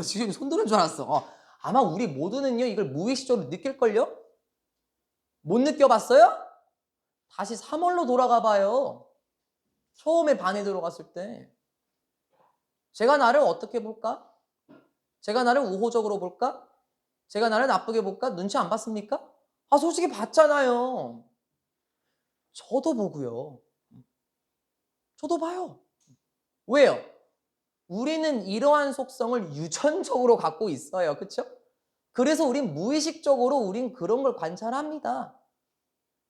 지금 손드는 줄 알았어. 아마 우리 모두는요 이걸 무의식적으로 느낄걸요? 못 느껴봤어요? 다시 3월로 돌아가 봐요. 처음에 반에 들어갔을 때. 제가 나를 어떻게 볼까? 제가 나를 우호적으로 볼까? 제가 나를 나쁘게 볼까? 눈치 안 봤습니까? 솔직히 봤잖아요. 저도 보고요. 저도 봐요. 왜요? 우리는 이러한 속성을 유전적으로 갖고 있어요. 그렇죠? 그래서 우린 무의식적으로 우린 그런 걸 관찰합니다.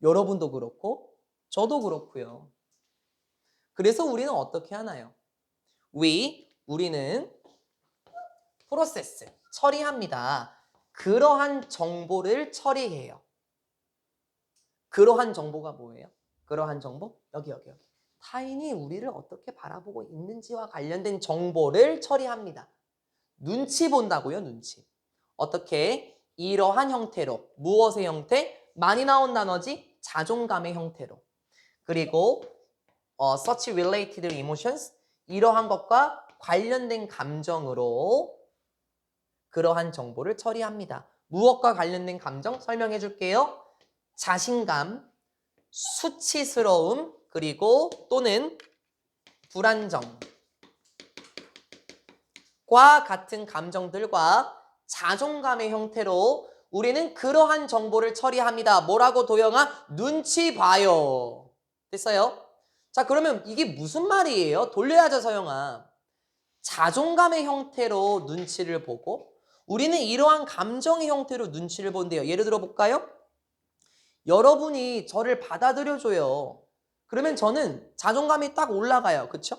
여러분도 그렇고 저도 그렇고요. 그래서 우리는 어떻게 하나요? 우리는 프로세스, 처리합니다. 그러한 정보를 처리해요. 그러한 정보가 뭐예요? 그러한 정보? 여기. 타인이 우리를 어떻게 바라보고 있는지와 관련된 정보를 처리합니다. 눈치 본다고요, 눈치. 어떻게? 이러한 형태로. 무엇의 형태? 많이 나온 단어지? 자존감의 형태로. 그리고 such related emotions. 이러한 것과 관련된 감정으로 그러한 정보를 처리합니다. 무엇과 관련된 감정 설명해 줄게요. 자신감, 수치스러움, 그리고 또는 불안정과 같은 감정들과 자존감의 형태로 우리는 그러한 정보를 처리합니다. 뭐라고 도영아? 눈치 봐요. 됐어요? 자, 그러면 이게 무슨 말이에요? 돌려야죠, 서영아. 자존감의 형태로 눈치를 보고 우리는 이러한 감정의 형태로 눈치를 본대요. 예를 들어 볼까요? 여러분이 저를 받아들여줘요. 그러면 저는 자존감이 딱 올라가요. 그쵸?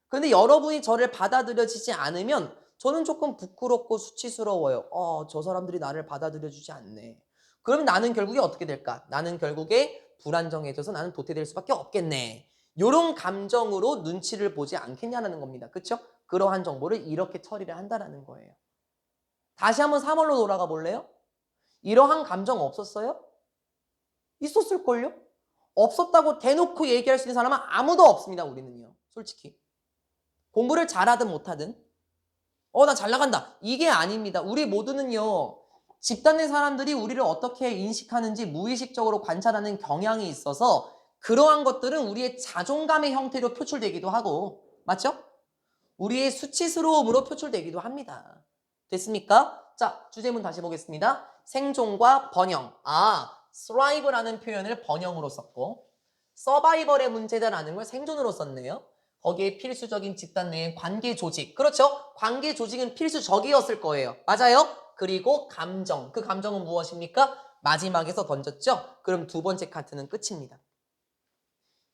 그런데 여러분이 저를 받아들여지지 않으면 저는 조금 부끄럽고 수치스러워요. 저 사람들이 나를 받아들여주지 않네. 그러면 나는 결국에 어떻게 될까? 나는 결국에 불안정해져서 나는 도태될 수밖에 없겠네. 이런 감정으로 눈치를 보지 않겠냐는 겁니다. 그쵸? 그러한 정보를 이렇게 처리를 한다는 거예요. 다시 한번 3월로 돌아가 볼래요? 이러한 감정 없었어요? 있었을걸요? 없었다고 대놓고 얘기할 수 있는 사람은 아무도 없습니다. 우리는요. 솔직히. 공부를 잘하든 못하든 나 잘 나간다. 이게 아닙니다. 우리 모두는요. 집단 내 사람들이 우리를 어떻게 인식하는지 무의식적으로 관찰하는 경향이 있어서 그러한 것들은 우리의 자존감의 형태로 표출되기도 하고 맞죠? 우리의 수치스러움으로 표출되기도 합니다. 됐습니까? 자, 주제문 다시 보겠습니다. 생존과 번영. thrive라는 표현을 번영으로 썼고 survival의 문제다라는 걸 생존으로 썼네요. 거기에 필수적인 집단 내의 관계 조직. 그렇죠? 관계 조직은 필수적이었을 거예요. 맞아요? 그리고 감정. 그 감정은 무엇입니까? 마지막에서 던졌죠? 그럼 두 번째 카트는 끝입니다.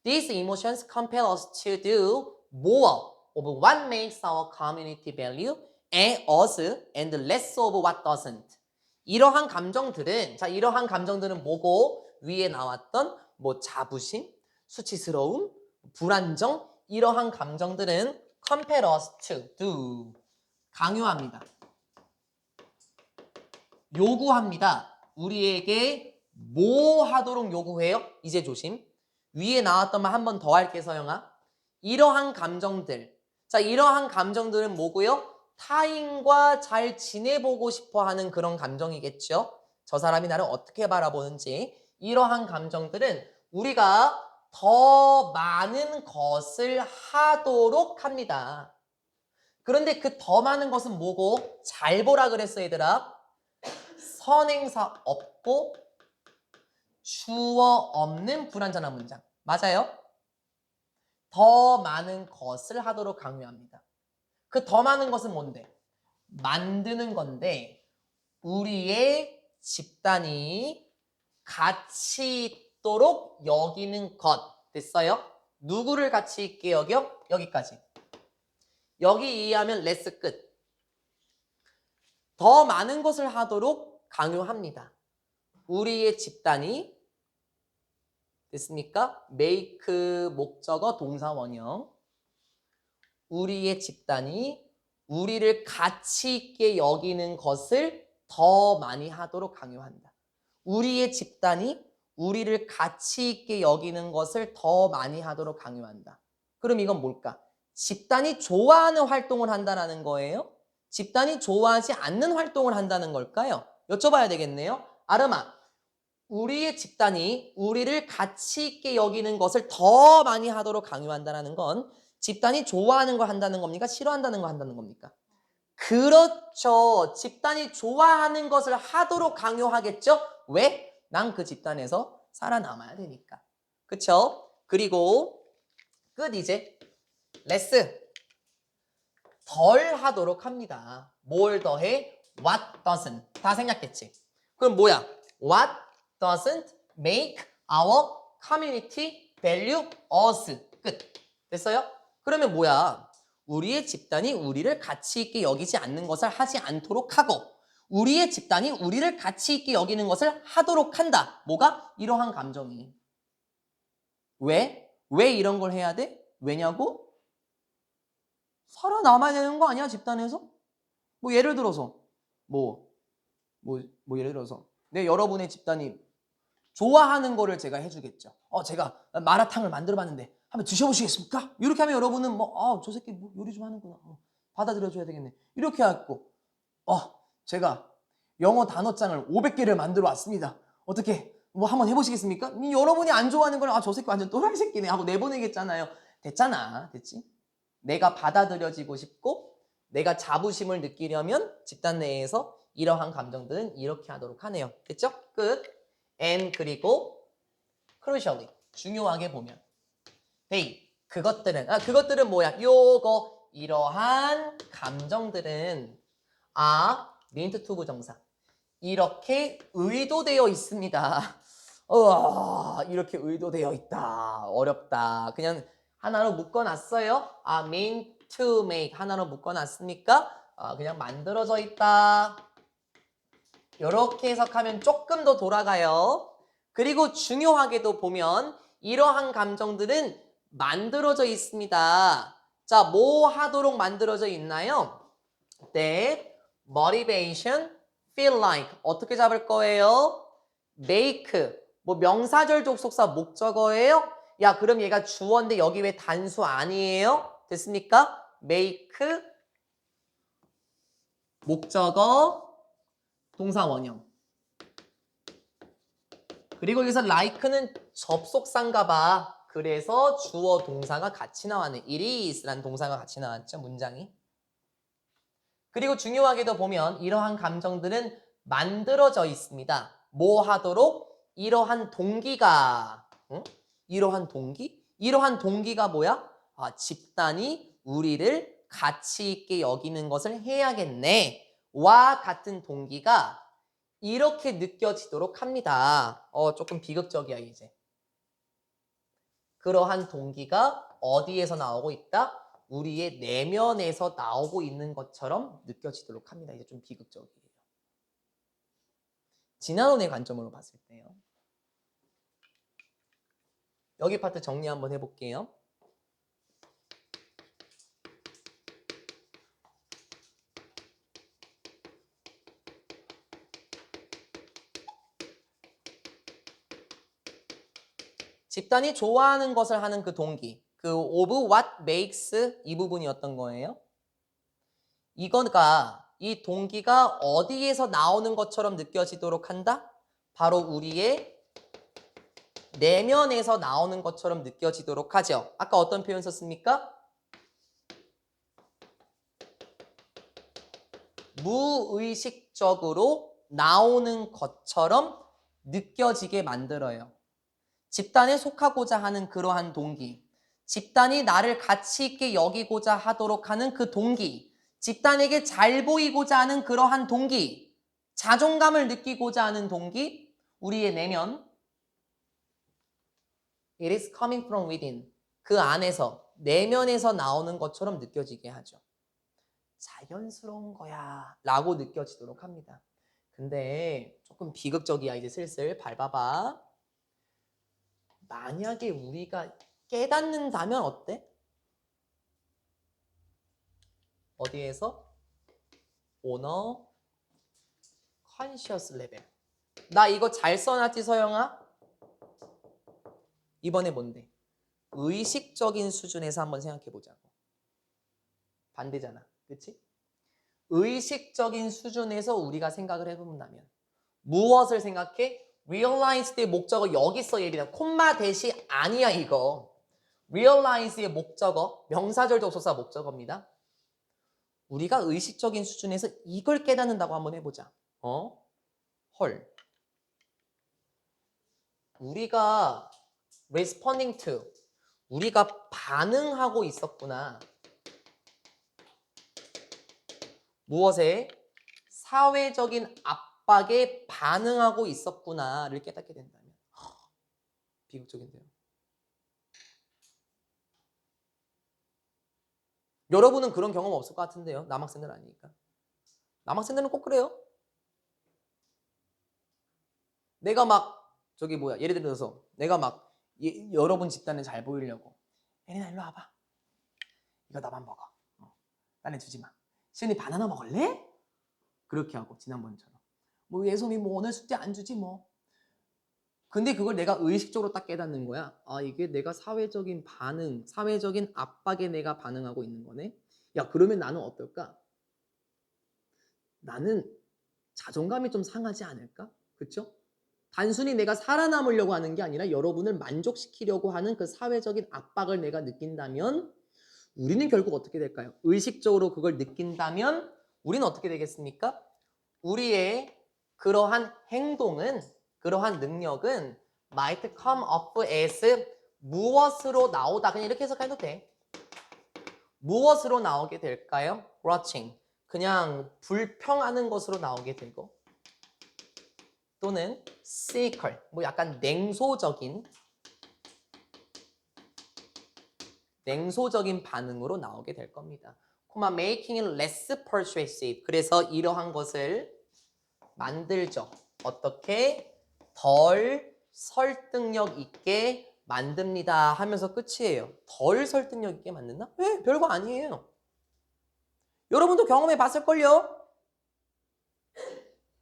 These emotions compel us to do more of what makes our community value and us and less of what doesn't. 이러한 감정들은, 자, 이러한 감정들은 뭐고? 위에 나왔던 뭐 자부심, 수치스러움, 불안정, 이러한 감정들은 compel us to do. 강요합니다. 요구합니다. 우리에게 뭐 하도록 요구해요? 이제 조심. 위에 나왔던 말 한 번 더 할게, 서영아. 이러한 감정들. 자, 이러한 감정들은 뭐고요? 타인과 잘 지내보고 싶어 하는 그런 감정이겠죠? 저 사람이 나를 어떻게 바라보는지. 이러한 감정들은 우리가 더 많은 것을 하도록 합니다. 그런데 그 더 많은 것은 뭐고? 잘 보라 그랬어, 얘들아. 선행사 없고 주어 없는 불완전한 문장. 맞아요? 더 많은 것을 하도록 강요합니다. 그 더 많은 것은 뭔데? 만드는 건데 우리의 집단이 가치 있도록 여기는 것. 됐어요? 누구를 가치 있게 여겨? 여기까지. 여기 이해하면 레스 끝. 더 많은 것을 하도록 강요합니다. 우리의 집단이 됐습니까? make 목적어 동사 원형. 우리의 집단이 우리를 가치 있게 여기는 것을 더 많이 하도록 강요한다. 우리의 집단이 우리를 가치 있게 여기는 것을 더 많이 하도록 강요한다. 그럼 이건 뭘까? 집단이 좋아하는 활동을 한다는 거예요? 집단이 좋아하지 않는 활동을 한다는 걸까요? 여쭤봐야 되겠네요. 아름아, 우리의 집단이 우리를 가치 있게 여기는 것을 더 많이 하도록 강요한다는 건 집단이 좋아하는 걸 한다는 겁니까? 싫어한다는 걸 한다는 겁니까? 그렇죠. 집단이 좋아하는 것을 하도록 강요하겠죠? 왜? 난 그 집단에서 살아남아야 되니까. 그쵸? 그리고 끝 이제. 레스. 덜 하도록 합니다. 뭘 더해? What doesn't. 다 생략했지? 그럼 뭐야? What doesn't make our community value us. 끝. 됐어요? 그러면 뭐야? 우리의 집단이 우리를 가치 있게 여기지 않는 것을 하지 않도록 하고 우리의 집단이 우리를 가치 있게 여기는 것을 하도록 한다. 뭐가? 이러한 감정이. 왜? 왜 이런 걸 해야 돼? 왜냐고? 살아남아야 되는 거 아니야, 집단에서? 뭐 예를 들어서 뭐 예를 들어서 여러분의 집단이 좋아하는 거를 제가 해주겠죠. 제가 마라탕을 만들어봤는데 한번 드셔보시겠습니까? 이렇게 하면 여러분은 저 새끼 뭐 요리 좀 하는구나. 받아들여줘야 되겠네. 이렇게 하고 제가 영어 단어장을 500개를 만들어 왔습니다. 어떻게 뭐 한번 해보시겠습니까? 여러분이 안 좋아하는 걸 저 새끼 완전 또라이 새끼네 하고 내보내겠잖아요. 됐잖아. 됐지? 내가 받아들여지고 싶고 내가 자부심을 느끼려면 집단 내에서 이러한 감정들은 이렇게 하도록 하네요. 됐죠? 끝. and 그리고 crucially 중요하게 보면 they 그것들은 뭐야? 요거 이러한 감정들은 meant to 부정사 이렇게 의도되어 있습니다. 이렇게 의도되어 있다. 어렵다. 그냥 하나로 묶어놨어요. mean to make 하나로 묶어놨으니까 그냥 만들어져 있다. 이렇게 해석하면 조금 더 돌아가요. 그리고 중요하게도 보면 이러한 감정들은 만들어져 있습니다. 자, 뭐 하도록 만들어져 있나요? That motivation feel like 어떻게 잡을 거예요? make 뭐 명사절 접속사 목적어예요? 야, 그럼 얘가 주어인데 여기 왜 단수 아니에요? 됐습니까? make 목적어 동사 원형. 그리고 여기서 like는 접속사인가 봐. 그래서 주어 동사가 같이 나왔네. it is라는 동사가 같이 나왔죠, 문장이. 그리고 중요하게도 보면 이러한 감정들은 만들어져 있습니다. 뭐 하도록? 이러한 동기가 이러한 동기? 이러한 동기가 뭐야? 집단이 우리를 가치 있게 여기는 것을 해야겠네. 와 같은 동기가 이렇게 느껴지도록 합니다. 조금 비극적이야 이제. 그러한 동기가 어디에서 나오고 있다? 우리의 내면에서 나오고 있는 것처럼 느껴지도록 합니다. 이제 좀 비극적이에요. 진화론의 관점으로 봤을 때요. 여기 파트 정리 한번 해볼게요. 집단이 좋아하는 것을 하는 그 동기, 그 of what makes 이 부분이었던 거예요. 이거가 이 동기가 어디에서 나오는 것처럼 느껴지도록 한다? 바로 우리의 내면에서 나오는 것처럼 느껴지도록 하죠. 아까 어떤 표현 썼습니까? 무의식적으로 나오는 것처럼 느껴지게 만들어요. 집단에 속하고자 하는 그러한 동기, 집단이 나를 가치 있게 여기고자 하도록 하는 그 동기, 집단에게 잘 보이고자 하는 그러한 동기, 자존감을 느끼고자 하는 동기, 우리의 내면, it is coming from within, 그 안에서, 내면에서 나오는 것처럼 느껴지게 하죠. 자연스러운 거야 라고 느껴지도록 합니다. 근데 조금 비극적이야. 이제 슬슬 밟아봐. 만약에 우리가 깨닫는다면 어때? 어디에서? 오너 컨시어스 레벨. 나 이거 잘 써놨지 서영아? 이번에 뭔데? 의식적인 수준에서 한번 생각해보자고. 반대잖아. 그치? 의식적인 수준에서 우리가 생각을 해본다면 무엇을 생각해? realize의 목적어 여기 있어 예비다. 콤마 대시 아니야 이거. realize의 목적어, 명사절 접속사 목적어입니다. 우리가 의식적인 수준에서 이걸 깨닫는다고 한번 해보자. 헐. 우리가 responding to, 우리가 반응하고 있었구나. 무엇에? 사회적인 압박에 반응하고 있었구나를 깨닫게 된다면. 비극적인데요. 여러분은 그런 경험 없을 것 같은데요. 남학생들 아니니까. 남학생들은 꼭 그래요. 내가 막 예를 들어서 내가 막 여러분 집단에 잘 보이려고 예린아 일로 와봐. 이거 나만 먹어. 딴애 주지 마. 시은이 바나나 먹을래? 그렇게 하고 지난번처럼. 뭐 예솜이 뭐 오늘 숙제 안 주지 뭐. 근데 그걸 내가 의식적으로 딱 깨닫는 거야. 이게 내가 사회적인 반응, 사회적인 압박에 내가 반응하고 있는 거네. 야 그러면 나는 어떨까? 나는 자존감이 좀 상하지 않을까? 그쵸? 단순히 내가 살아남으려고 하는 게 아니라 여러분을 만족시키려고 하는 그 사회적인 압박을 내가 느낀다면 우리는 결국 어떻게 될까요? 의식적으로 그걸 느낀다면 우리는 어떻게 되겠습니까? 우리의 그러한 행동은, 그러한 능력은 might come up as 무엇으로 나오다. 그냥 이렇게 해석해도 돼. 무엇으로 나오게 될까요? grudging. 그냥 불평하는 것으로 나오게 되고 또는 cynical, 뭐 약간 냉소적인 반응으로 나오게 될 겁니다. making it less persuasive. 그래서 이러한 것을 만들죠. 어떻게? 덜 설득력 있게 만듭니다 하면서 끝이에요. 덜 설득력 있게 만든다? 왜? 별거 아니에요. 여러분도 경험해 봤을걸요?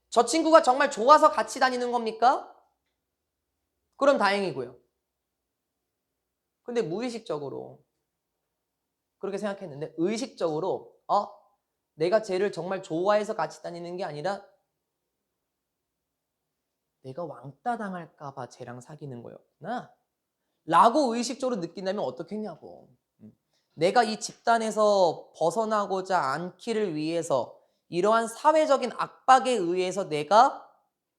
저 친구가 정말 좋아서 같이 다니는 겁니까? 그럼 다행이고요. 근데 무의식적으로 그렇게 생각했는데 의식적으로 내가 쟤를 정말 좋아해서 같이 다니는 게 아니라 내가 왕따 당할까 봐 쟤랑 사귀는 거였구나 라고 의식적으로 느낀다면 어떻게 했냐고. 내가 이 집단에서 벗어나고자 않기를 위해서 이러한 사회적인 압박에 의해서 내가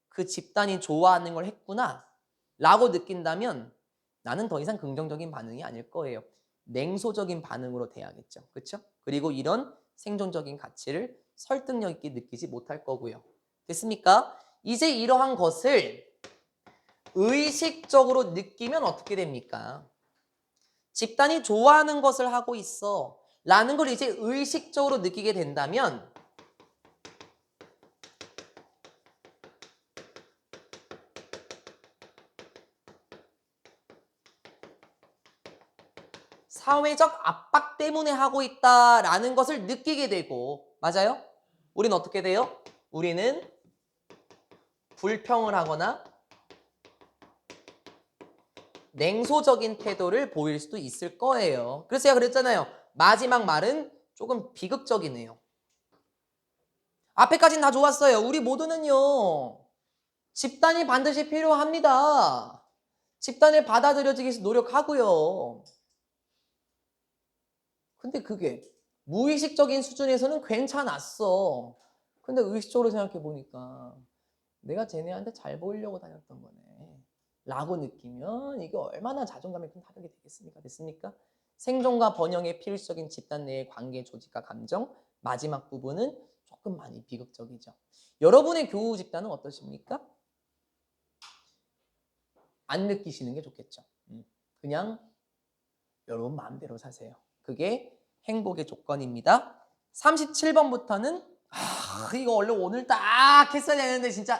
그 집단이 좋아하는 걸 했구나 라고 느낀다면 나는 더 이상 긍정적인 반응이 아닐 거예요. 냉소적인 반응으로 돼야겠죠. 그렇죠? 그리고 이런 생존적인 가치를 설득력 있게 느끼지 못할 거고요. 됐습니까? 이제 이러한 것을 의식적으로 느끼면 어떻게 됩니까? 집단이 좋아하는 것을 하고 있어 라는 걸 이제 의식적으로 느끼게 된다면 사회적 압박 때문에 하고 있다라는 것을 느끼게 되고, 맞아요? 우리는 어떻게 돼요? 우리는 불평을 하거나 냉소적인 태도를 보일 수도 있을 거예요. 그래서 제가 그랬잖아요. 마지막 말은 조금 비극적이네요. 앞에까지는 다 좋았어요. 우리 모두는요. 집단이 반드시 필요합니다. 집단을 받아들여지기 위해서 노력하고요. 근데 그게 무의식적인 수준에서는 괜찮았어. 근데 의식적으로 생각해 보니까 내가 쟤네한테 잘 보이려고 다녔던 거네. 라고 느끼면 이게 얼마나 자존감에 큰 타격이 되겠습니까? 됐습니까? 생존과 번영의 필수적인 집단 내의 관계, 조직과 감정. 마지막 부분은 조금 많이 비극적이죠. 여러분의 교우 집단은 어떠십니까? 안 느끼시는 게 좋겠죠. 그냥 여러분 마음대로 사세요. 그게 행복의 조건입니다. 37번부터는 이거 원래 오늘 딱 했어야 되는데 진짜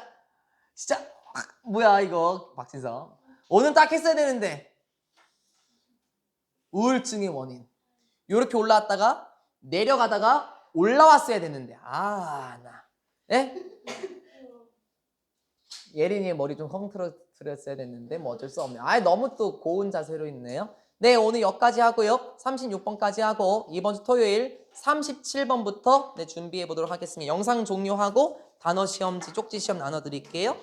뭐야 이거 박진성. 오늘 딱 했어야 되는데 우울증의 원인. 이렇게 올라왔다가 내려가다가 올라왔어야 되는데 예? 예린이의 머리 좀 헝클어뜨렸어야 됐는데 뭐 어쩔 수 없네요. 너무 또 고운 자세로 있네요. 네, 오늘 여기까지 하고요. 36번까지 하고 이번 주 토요일 37번부터 준비해 보도록 하겠습니다. 영상 종료하고 단어 시험지, 쪽지 시험 나눠드릴게요.